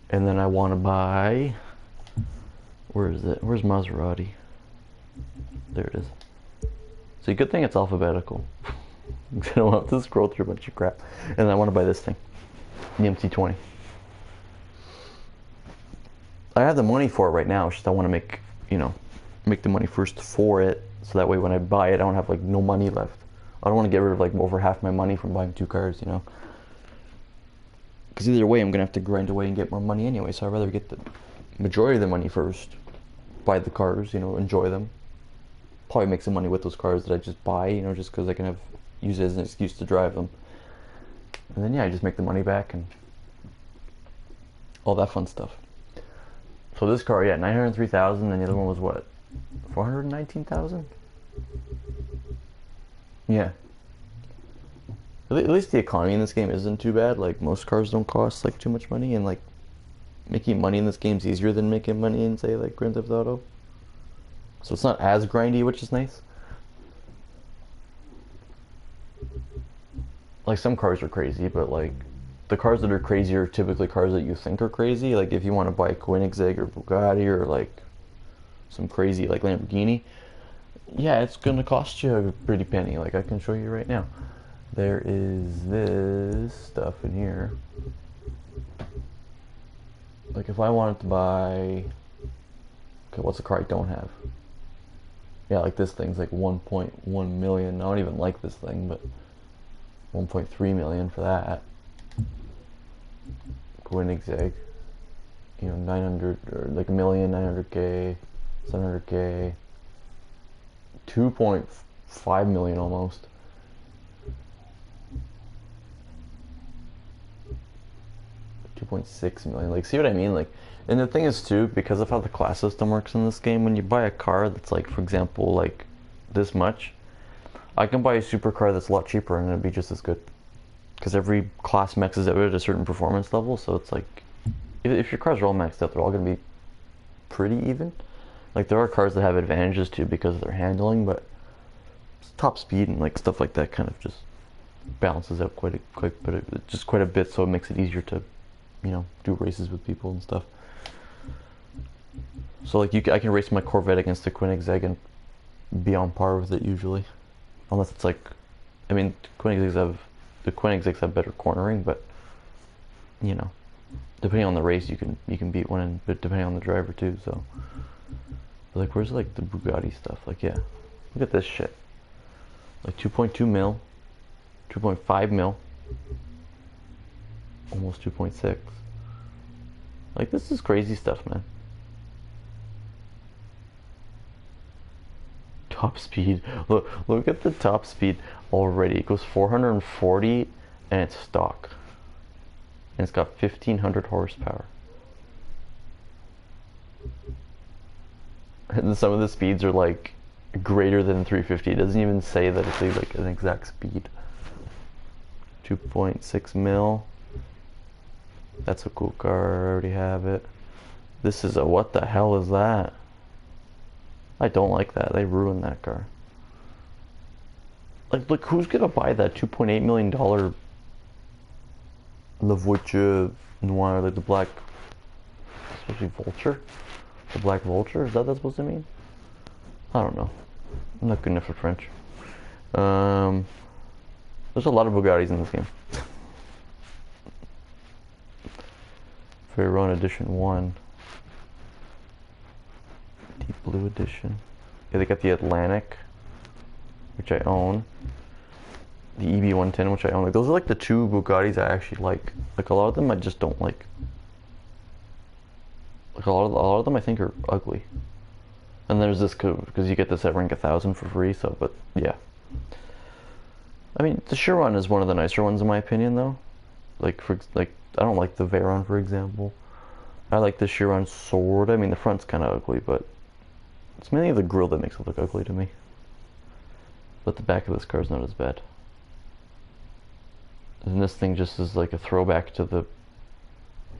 And then I want to buy... Where is it? Where's Maserati? There it is. See, good thing it's alphabetical. I don't have to scroll through a bunch of crap. And I want to buy this thing. The MT-20. I have the money for it right now. It's just I want to make, you know, make the money first for it. So that way when I buy it, I don't have like no money left. I don't want to get rid of like over half my money from buying 2 cars, you know. Because either way, I'm going to have to grind away and get more money anyway. So I'd rather get the majority of the money first. Buy the cars, you know, enjoy them. Probably make some money with those cars that I just buy, you know, just because I can use it as an excuse to drive them. And then, yeah, I just make the money back and all that fun stuff. So this car, yeah, 903,000, and the other one was what? 419,000? Yeah. At least the economy in this game isn't too bad. Like, most cars don't cost, like, too much money, and, like, making money in this game is easier than making money in, say, like, Grand Theft Auto. So it's not as grindy, which is nice. Like, some cars are crazy, but, like, the cars that are crazy are typically cars that you think are crazy. Like, if you want to buy a Koenigsegg or Bugatti or, like, some crazy, like, Lamborghini, yeah, it's gonna cost you a pretty penny. Like, I can show you right now. There is this stuff in here. Like, if I wanted to buy... Okay, what's a car I don't have? Yeah, like this thing's like 1.1 million. I don't even like this thing, but 1.3 million for that. Koenigsegg. You know, 900, or like a million, 900K, 700K. 2.5 million almost. $2.6 million. Like, see what I mean? Like, and the thing is too, because of how the class system works in this game, when you buy a car that's like, for example, like this much, I can buy a supercar that's a lot cheaper and it'd be just as good. Because every class maxes out at a certain performance level, so it's like, if your cars are all maxed out, they're all going to be pretty even. Like, there are cars that have advantages too because of their handling, but top speed and like stuff like that kind of just balances out quite a bit, so it makes it easier to, you know, do races with people and stuff. So like I can race my Corvette against the Koenigsegg and be on par with it usually, unless it's like, I mean, the Koenigsegg's have better cornering, but you know, depending on the race, you can beat one, but depending on the driver too. So, but like, where's like the Bugatti stuff? Like, yeah, look at this shit. Like 2.2 mil, 2.5 mil, almost 2.6. Like, this is crazy stuff, man. Top speed. Look at the top speed already. It goes 440 and it's stock. And it's got 1500 horsepower. And some of the speeds are like greater than 350. It doesn't even say that it's like an exact speed. 2.6 mil. That's a cool car. I already have it. This is a, what the hell is that? I don't like that. They ruined that car. Like, look, who's gonna buy that $2.8 million La Voiture Noire, like the black, especially Vulture? The black Vulture? Is that what that's supposed to mean? I don't know. I'm not good enough for French. There's a lot of Bugattis in this game. Veyron Edition 1. Deep Blue Edition. Yeah, they got the Atlantic, which I own. The EB110, which I own. Like, those are like the 2 Bugattis I actually like. Like, a lot of them I just don't like. Like, a lot of them I think are ugly. And there's this code, because you get this at rank 1000 for free, so, but, yeah. I mean, the Chiron is one of the nicer ones in my opinion, though. Like, I don't like the Veyron, for example. I like the Chiron Sword. I mean, the front's kind of ugly, but it's mainly the grille that makes it look ugly to me. But the back of this car is not as bad. And this thing just is like a throwback to the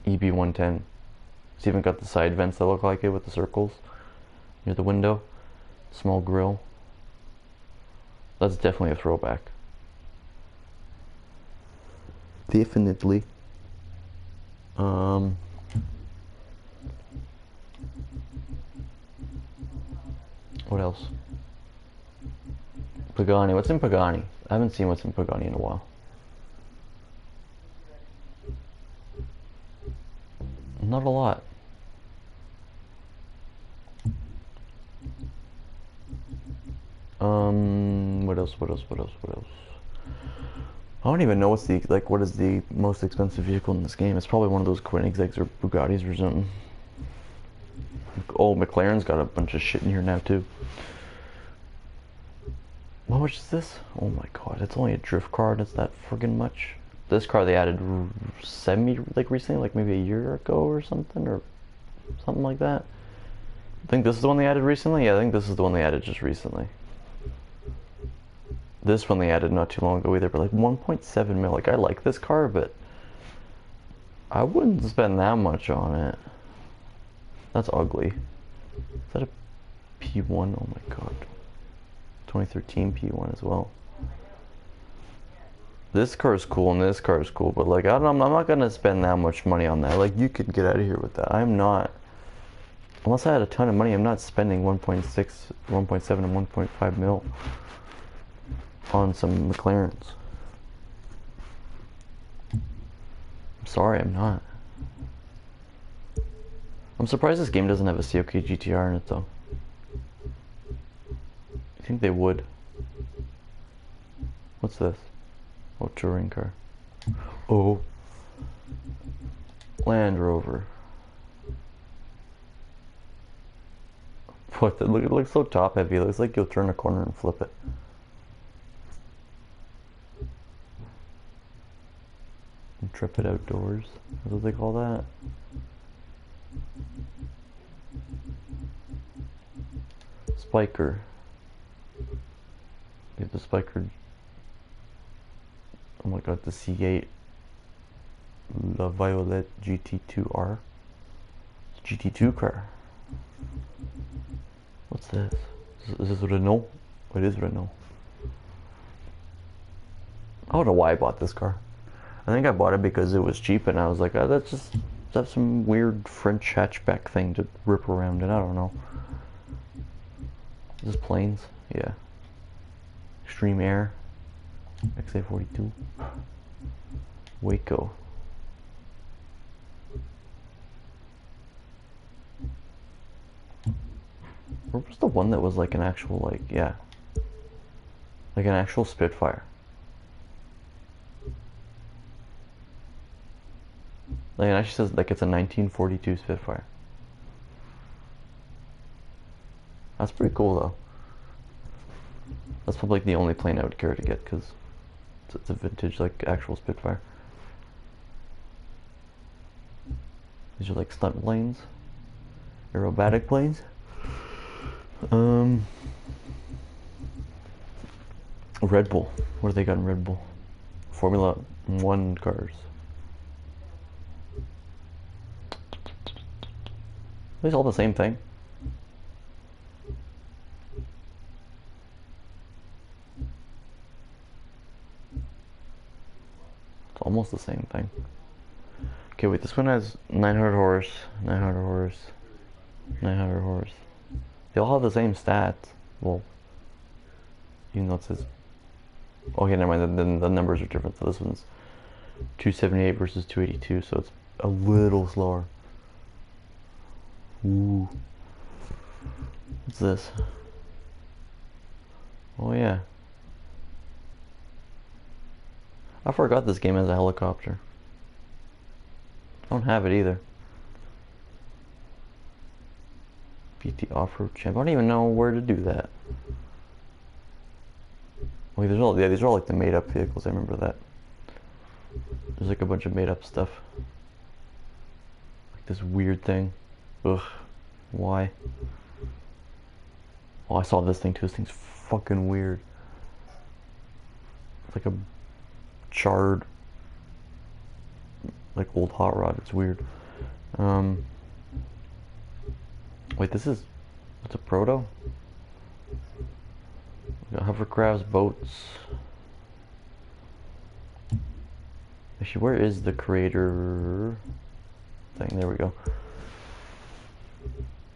EB110. It's even got the side vents that look like it with the circles near the window. Small grille. That's definitely a throwback. Definitely. What else? Pagani. What's in Pagani? I haven't seen what's in Pagani in a while. Not a lot. What else? What else? What else? What else? I don't even know what's the what is the most expensive vehicle in this game. It's probably one of those Koenigseggs or Bugattis or something. Oh, McLaren's got a bunch of shit in here now too. How much is this? Oh my god, it's only a drift car. That's that friggin' much. This car they added recently, like maybe a year ago or something like that. I think this is the one they added recently. Yeah, I think this is the one they added just recently. This one they added not too long ago either, but like 1.7 mil. Like I like this car, but I wouldn't spend that much on it. That's ugly. Is that a P1? Oh my god. 2013 P1 as well. This car is cool and this car is cool, but like I'm not gonna spend that much money on that. Like you could get out of here with that. I'm not. Unless I had a ton of money, I'm not spending 1.6, 1.7, and 1.5 mil on some McLarens. I'm sorry, I'm not. I'm surprised this game doesn't have a COK GTR in it though. I think they would. What's this? Oh, touring car. Oh. Land Rover. What? It looks so top heavy. It looks like you'll turn a corner and flip it. Intrepid Outdoors. What do they call that? Spiker. We have the Spiker. Oh my god, the C8 La Violette GT2R. GT2 car. What's this? Is this Renault? Oh, it is Renault. I don't know why I bought this car. I think I bought it because it was cheap and I was like, oh, that's some weird French hatchback thing to rip around in. I don't know. Is this planes? Yeah. Extreme Air. XA42. Waco. Where was the one that was like an actual, like, yeah. Like an actual Spitfire? Like it actually says like it's a 1942 Spitfire. That's pretty cool though. That's probably like the only plane I would care to get because it's a vintage like actual Spitfire. These are like stunt planes, aerobatic planes. Red Bull. What do they got in Red Bull? Formula 1 cars. Are these all the same thing? It's almost the same thing. Okay, wait, this one has 900 horse, 900 horse, 900 horse. They all have the same stats. Well, even though it says... Okay, never mind, then the numbers are different. So this one's 278 versus 282, so it's a little slower. Ooh. What's this? Oh yeah. I forgot this game has a helicopter. I don't have it either. BT Off-Road Champ. I don't even know where to do that. Wait, there's all, yeah, these are all like the made up vehicles, I remember that. There's like a bunch of made up stuff. Like this weird thing. Ugh. Why? Oh, I saw this thing too. This thing's fucking weird. It's like a charred, like old hot rod. It's weird. Wait, this is, what's a proto? We got hovercrafts, boats. Actually, where is the creator thing? There we go.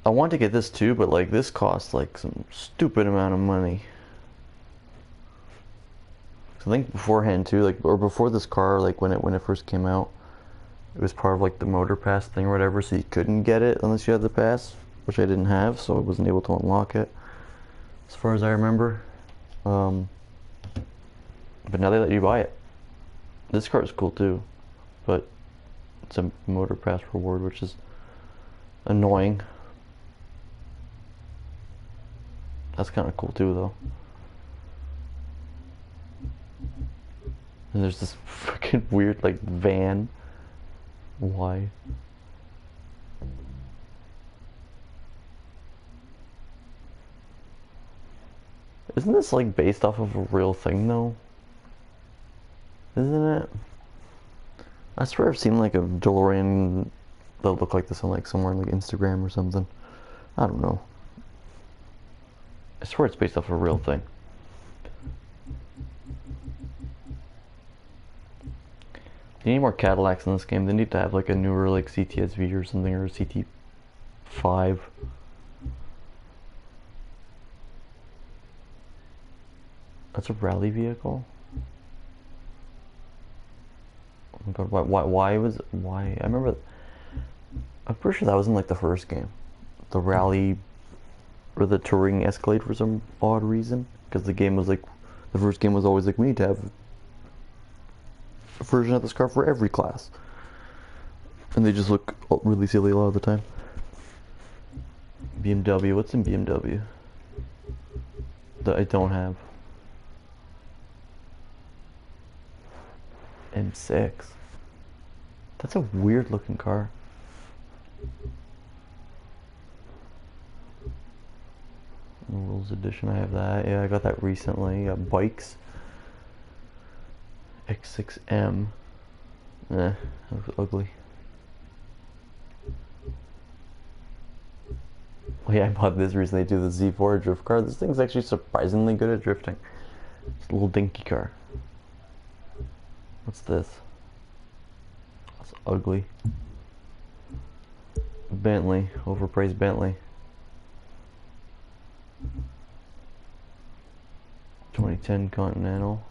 I want to get this too, but like this costs like some stupid amount of money. So I think beforehand too, like or before this car, like when it first came out, it was part of like the motor pass thing or whatever, so you couldn't get it unless you had the pass, which I didn't have, so I wasn't able to unlock it, as far as I remember. But now they let you buy it. This car is cool too, but it's a motor pass reward, which is annoying. That's kind of cool too, though. And there's this freaking weird, like, van. Why? Isn't this, like, based off of a real thing, though? Isn't it? I swear I've seen, like, a DeLorean that looked like this on, like, somewhere on, like, Instagram or something. I don't know. I swear it's based off a real thing. They need more Cadillacs in this game. They need to have like a newer like CTSV or something, or a CT5. That's a rally vehicle? But why I remember, I'm pretty sure that was in like the first game. The rally or the touring Escalade for some odd reason, because the game was like, the first game was always like, we need to have a version of this car for every class, and they just look really silly a lot of the time. BMW, what's in BMW that I don't have? M6. That's a weird looking car. Rules edition, I have that. Yeah, I got that recently. Bikes. X6M. That looks ugly. Oh yeah, I bought this recently too, the Z4 drift car. This thing's actually surprisingly good at drifting. It's a little dinky car. What's this? That's ugly. Bentley. Overpriced Bentley. 2010 Continental.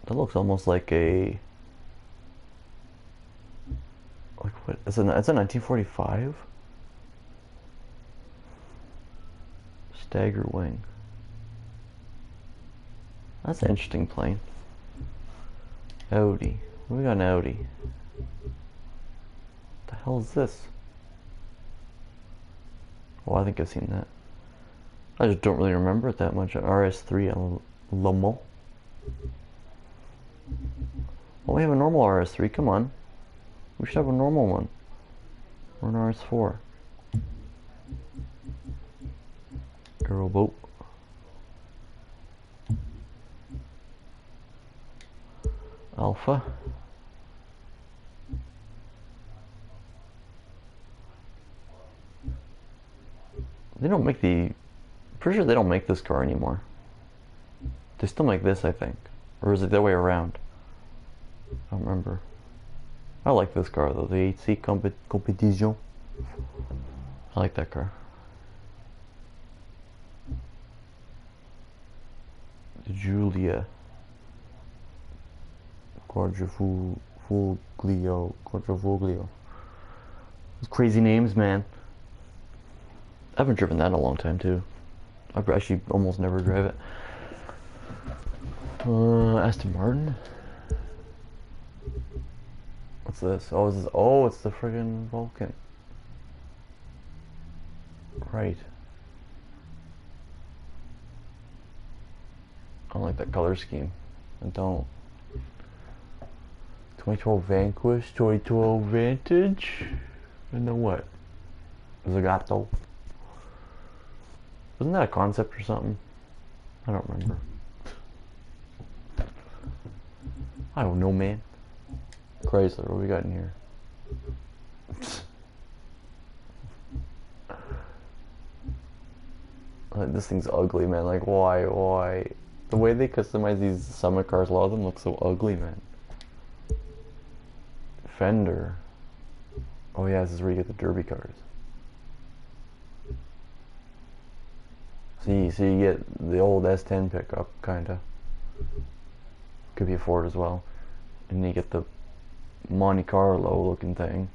That looks almost like a, like what? It's a 1945 stagger wing. That's an interesting plane. Audi. What we got an Audi? What the hell is this? Oh, I think I've seen that. I just don't really remember it that much. RS3 Le Mans. Well, we have a normal RS3. Come on. We should have a normal one. Or an RS4. Aeroboat. Alpha. They don't make the... Pretty sure they don't make this car anymore. They still make this, I think. Or is it the other way around? I don't remember. I like this car though, the 8C Competition. I like that car. The Giulia. Quadrifoglio. Those crazy names, man. I haven't driven that in a long time too. I actually almost never drive it. Aston Martin. What's this? Oh, is this? Oh, it's the friggin' Vulcan. Right. I don't like that color scheme. I don't. 2012 Vanquish, 2012 Vantage, and then what? Zagato. Wasn't that a concept or something? I don't remember. I don't know, man. Chrysler, what we got in here? Like, this thing's ugly, man. Like, why? The way they customize these summit cars, a lot of them look so ugly, man. Fender. Oh yeah, this is where you get the derby cars. See, so you get the old S10 pickup, kinda. Could be a Ford as well. And then you get the Monte Carlo looking thing.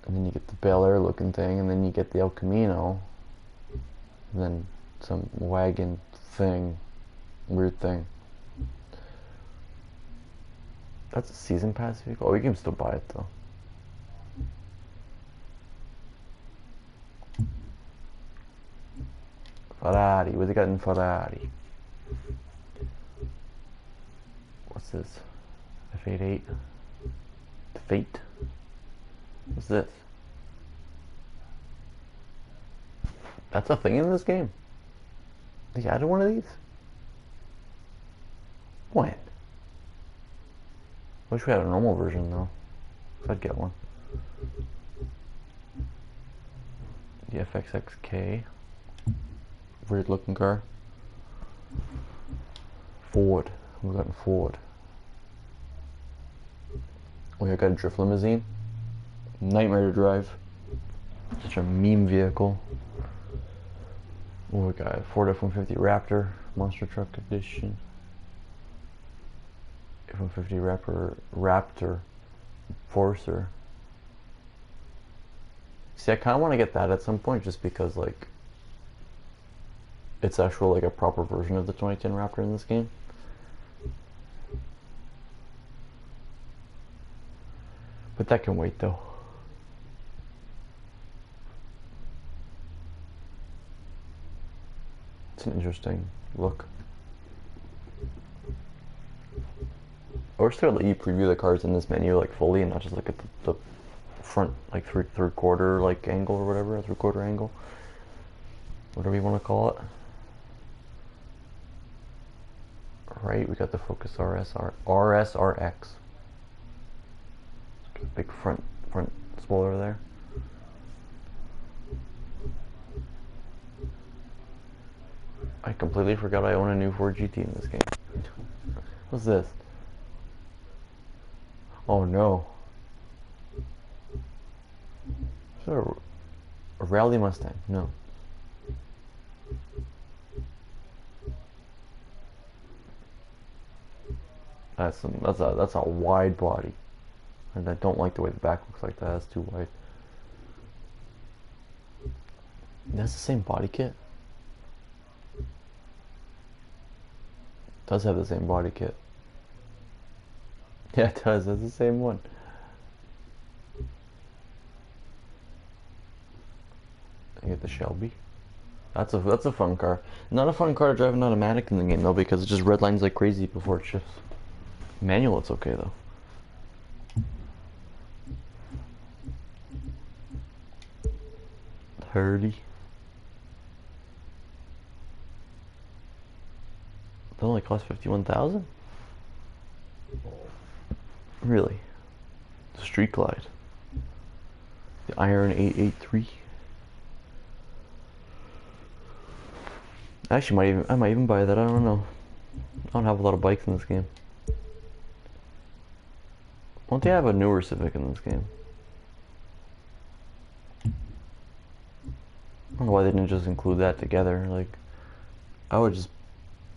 And then you get the Bel Air looking thing, and then you get the El Camino. And then some wagon thing. Weird thing. That's a season pass vehicle? Oh, you can still buy it though. Ferrari, what they got in Ferrari? What's this? F88? Fate? What's this? That's a thing in this game? They added one of these? When? Wish we had a normal version though. If I'd get one. The FXXK. Weird looking car. Ford. We got in Ford. We got a drift limousine. Nightmare to drive. Such a meme vehicle. Oh, we got a Ford F-150 Raptor Monster Truck Edition. F-150 Raptor Forcer. See, I kind of want to get that at some point, just because like it's actually like a proper version of the 2010 Raptor in this game. But that can wait though. It's an interesting look. I wish they would let you preview the cars in this menu like fully and not just look at the front like third quarter like angle or whatever, 3/4 angle. Whatever you want to call it. Right, we got the Focus RS-RX. Big front spoiler there. I completely forgot I own a new Ford GT in this game. What's this? Oh no. Is that a Rally Mustang? No. That's a wide body. And I don't like the way the back looks like that. That's too wide. That's the same body kit. Does have the same body kit. Yeah, it does. That's the same one. I get the Shelby. That's a fun car. Not a fun car to drive an automatic in the game though, because it just redlines like crazy before it shifts. Manual, it's okay though. Hardy. That only cost 51,000. Really? The Street Glide. The Iron 883. Actually, I might even buy that. I don't know. I don't have a lot of bikes in this game. Won't they have a newer Civic in this game? I don't know why they didn't just include that together. Like, I would just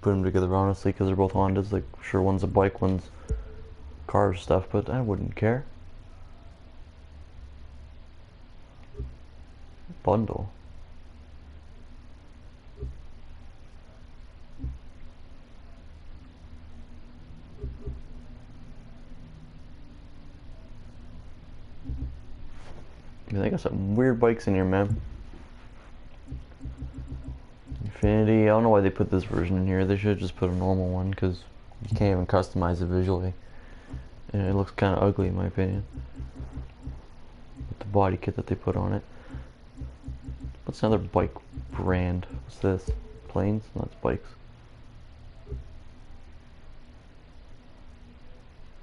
put them together honestly, because they're both Hondas. Like, sure, one's a bike, one's car stuff, but I wouldn't care. Bundle. Yeah, they got some weird bikes in here, man. Infinity, I don't know why they put this version in here. They should have just put a normal one, because you can't even customize it visually. And it looks kind of ugly in my opinion. With the body kit that they put on it. What's another bike brand? What's this? Planes? No, it's bikes.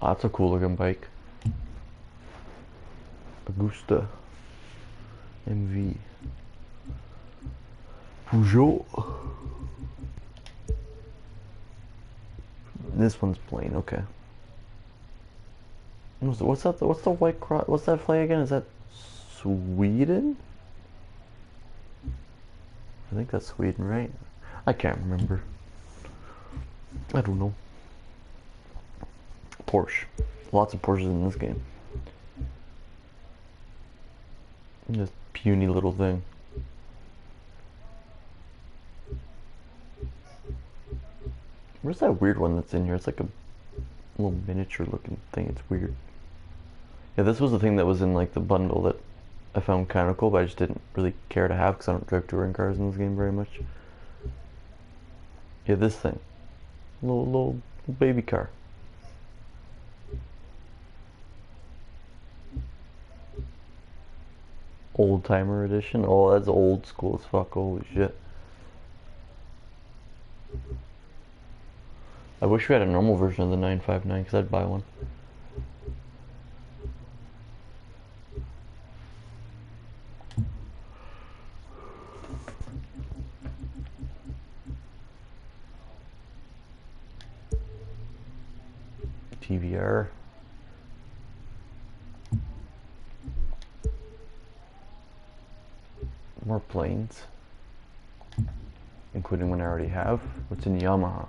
Oh, that's a cool looking bike. Augusta MV. Peugeot. This one's plain, okay. What's that? What's the white cross? What's that flag again? Is that Sweden? I think that's Sweden, right? I can't remember. I don't know. Porsche. Lots of Porsches in this game. This puny little thing. Where's that weird one that's in here? It's like a little miniature looking thing. It's weird. Yeah, this was the thing that was in like the bundle that I found kind of cool, but I just didn't really care to have because I don't drive touring cars in this game very much. Yeah, this thing. Little baby car. Old timer edition. Oh, that's old school as fuck. Holy shit. I wish we had a normal version of the 959 because I'd buy one. TVR. More planes, including one I already have. What's in Yamaha?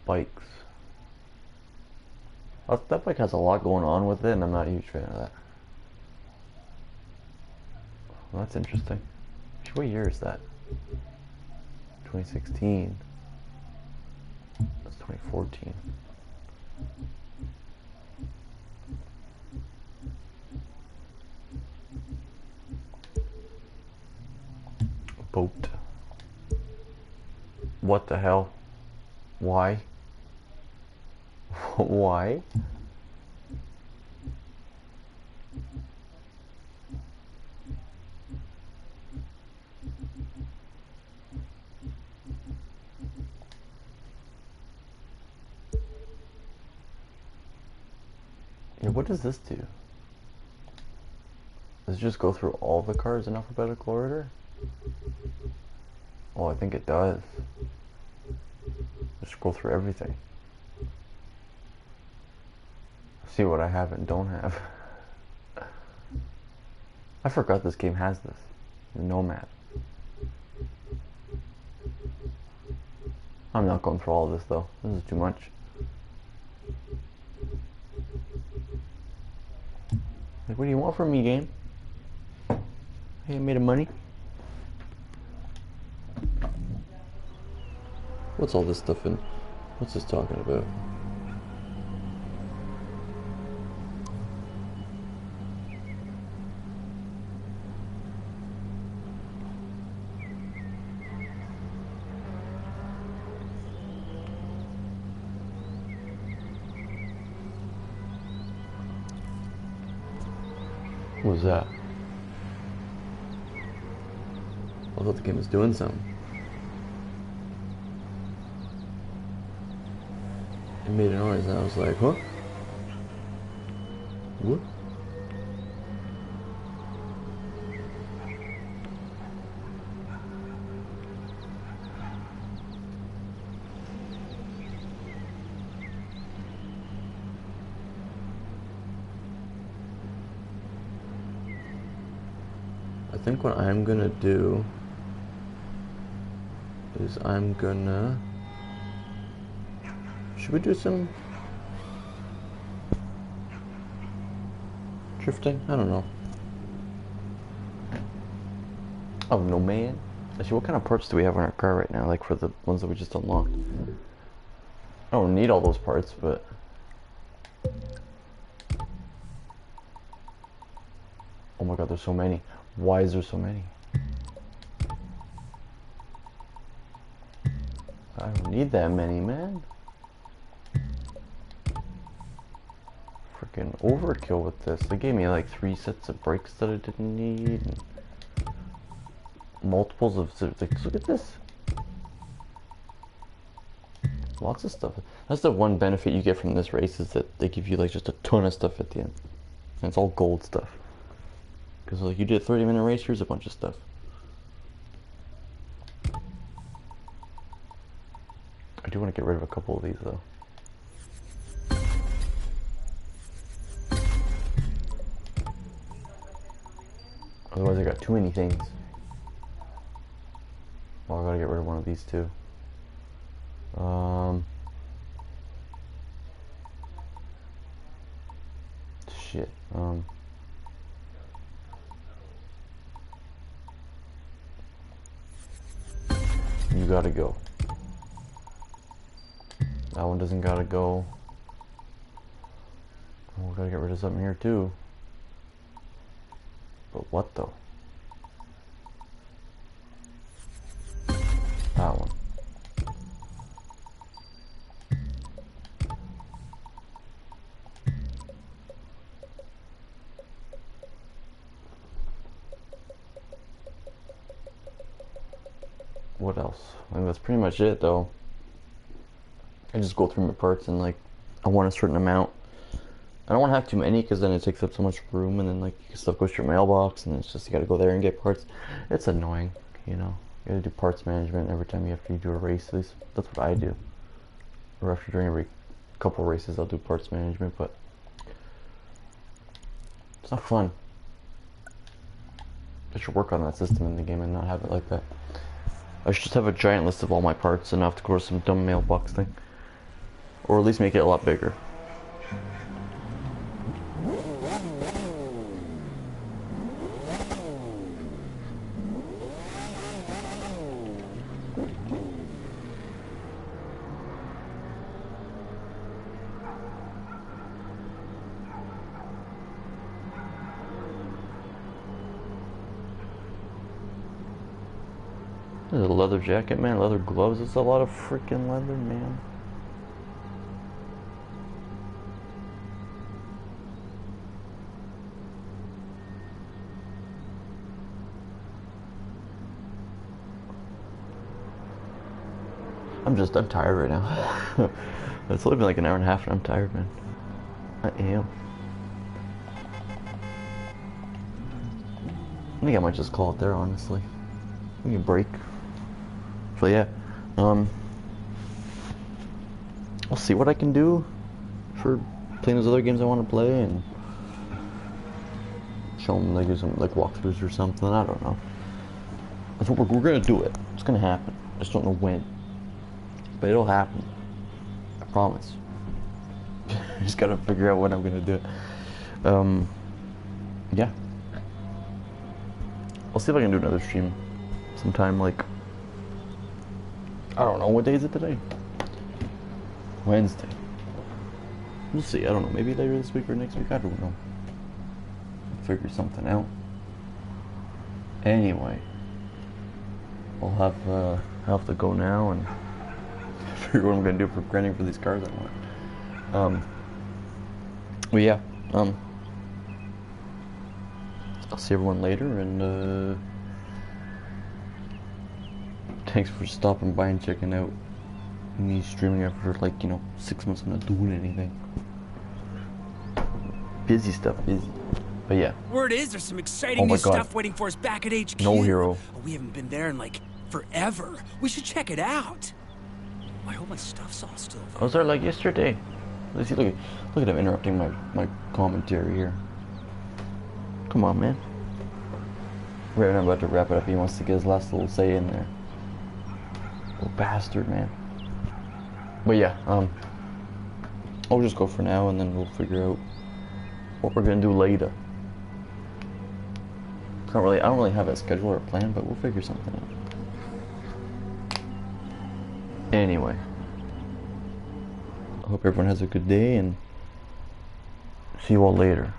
Bikes. That bike has a lot going on with it, and I'm not a huge fan of that. Well, that's interesting. What year is that? 2016. That's 2014. Boat. What the hell? Why? Why? Yeah, what does this do? Does it just go through all the cars in alphabetical order? Oh, I think it does. Just scroll through everything. See what I have and don't have. I forgot this game has this. Nomad. I'm not going through all of this though. This is too much. Like, what do you want from me, game? Hey, I made of money. What's all this stuff in? What's this talking about? What was that? I thought the game was doing something. It made a noise and I was like, huh? What? I think what I'm gonna do is I'm gonna... Should we do some drifting? I don't know. Oh no, man. Actually, what kind of parts do we have in our car right now? Like for the ones that we just unlocked. I don't need all those parts, but... Oh my god, there's so many. Why is there so many? I don't need that many, man. Freaking overkill with this. They gave me like 3 sets of brakes that I didn't need. And multiples of... Like, look at this. Lots of stuff. That's the one benefit you get from this race, is that they give you like just a ton of stuff at the end. And it's all gold stuff. Because like, you did a 30-minute race, here's a bunch of stuff. I do want to get rid of a couple of these though. Otherwise I got too many things. Oh, I gotta get rid of one of these too. Shit. You gotta go. That one doesn't gotta go. Oh, we gotta get rid of something here too. But what though? That one. What else? I think that's pretty much it though. I just go through my parts and like I want a certain amount. I don't want to have too many because then it takes up so much room and then like stuff goes to your mailbox and it's just you gotta go there and get parts. It's annoying, you know. You gotta do parts management every time you do a race. At least that's what I do. Or after doing every couple races I'll do parts management, but it's not fun. I should work on that system in the game and not have it like that. I should just have a giant list of all my parts and not have to go to some dumb mailbox thing. Or at least make it a lot bigger. There's a leather jacket, man, leather gloves. It's a lot of freaking leather, man. I'm tired right now. It's only been like an hour and a half and I'm tired, man. I am. I think I might just call it there, honestly. We can break. So yeah, I'll see what I can do for playing those other games I want to play and show them, like, do some like walkthroughs or something. I don't know. That's what we're gonna do it. It's gonna happen. I just don't know when, but it'll happen. I promise. I just gotta figure out when I'm gonna do it. Yeah. I'll see if I can do another stream sometime, like, I don't know, what day is it today? Wednesday. We'll see, I don't know, maybe later this week or next week, I don't know. Figure something out. Anyway, I'll have to go now and figure what I'm gonna do for grinding for these cars I want. Well, yeah, I'll see everyone later, and thanks for stopping by and checking out me streaming after, like, you know, 6 months of not doing anything. Busy stuff, busy. But yeah. Word is there's some exciting new stuff waiting for us back at HQ. No hero. Oh, we haven't been there in like forever. We should check it out. I hope my stuff's all still there. I was there like yesterday. Let's see, look at him interrupting my commentary here. Come on, man. Right when I'm about to wrap it up, he wants to get his last little say in there. Little bastard, man. But yeah, I'll just go for now, and then we'll figure out what we're gonna do later. I don't really have a schedule or a plan, but we'll figure something out. Anyway, I hope everyone has a good day, and see you all later.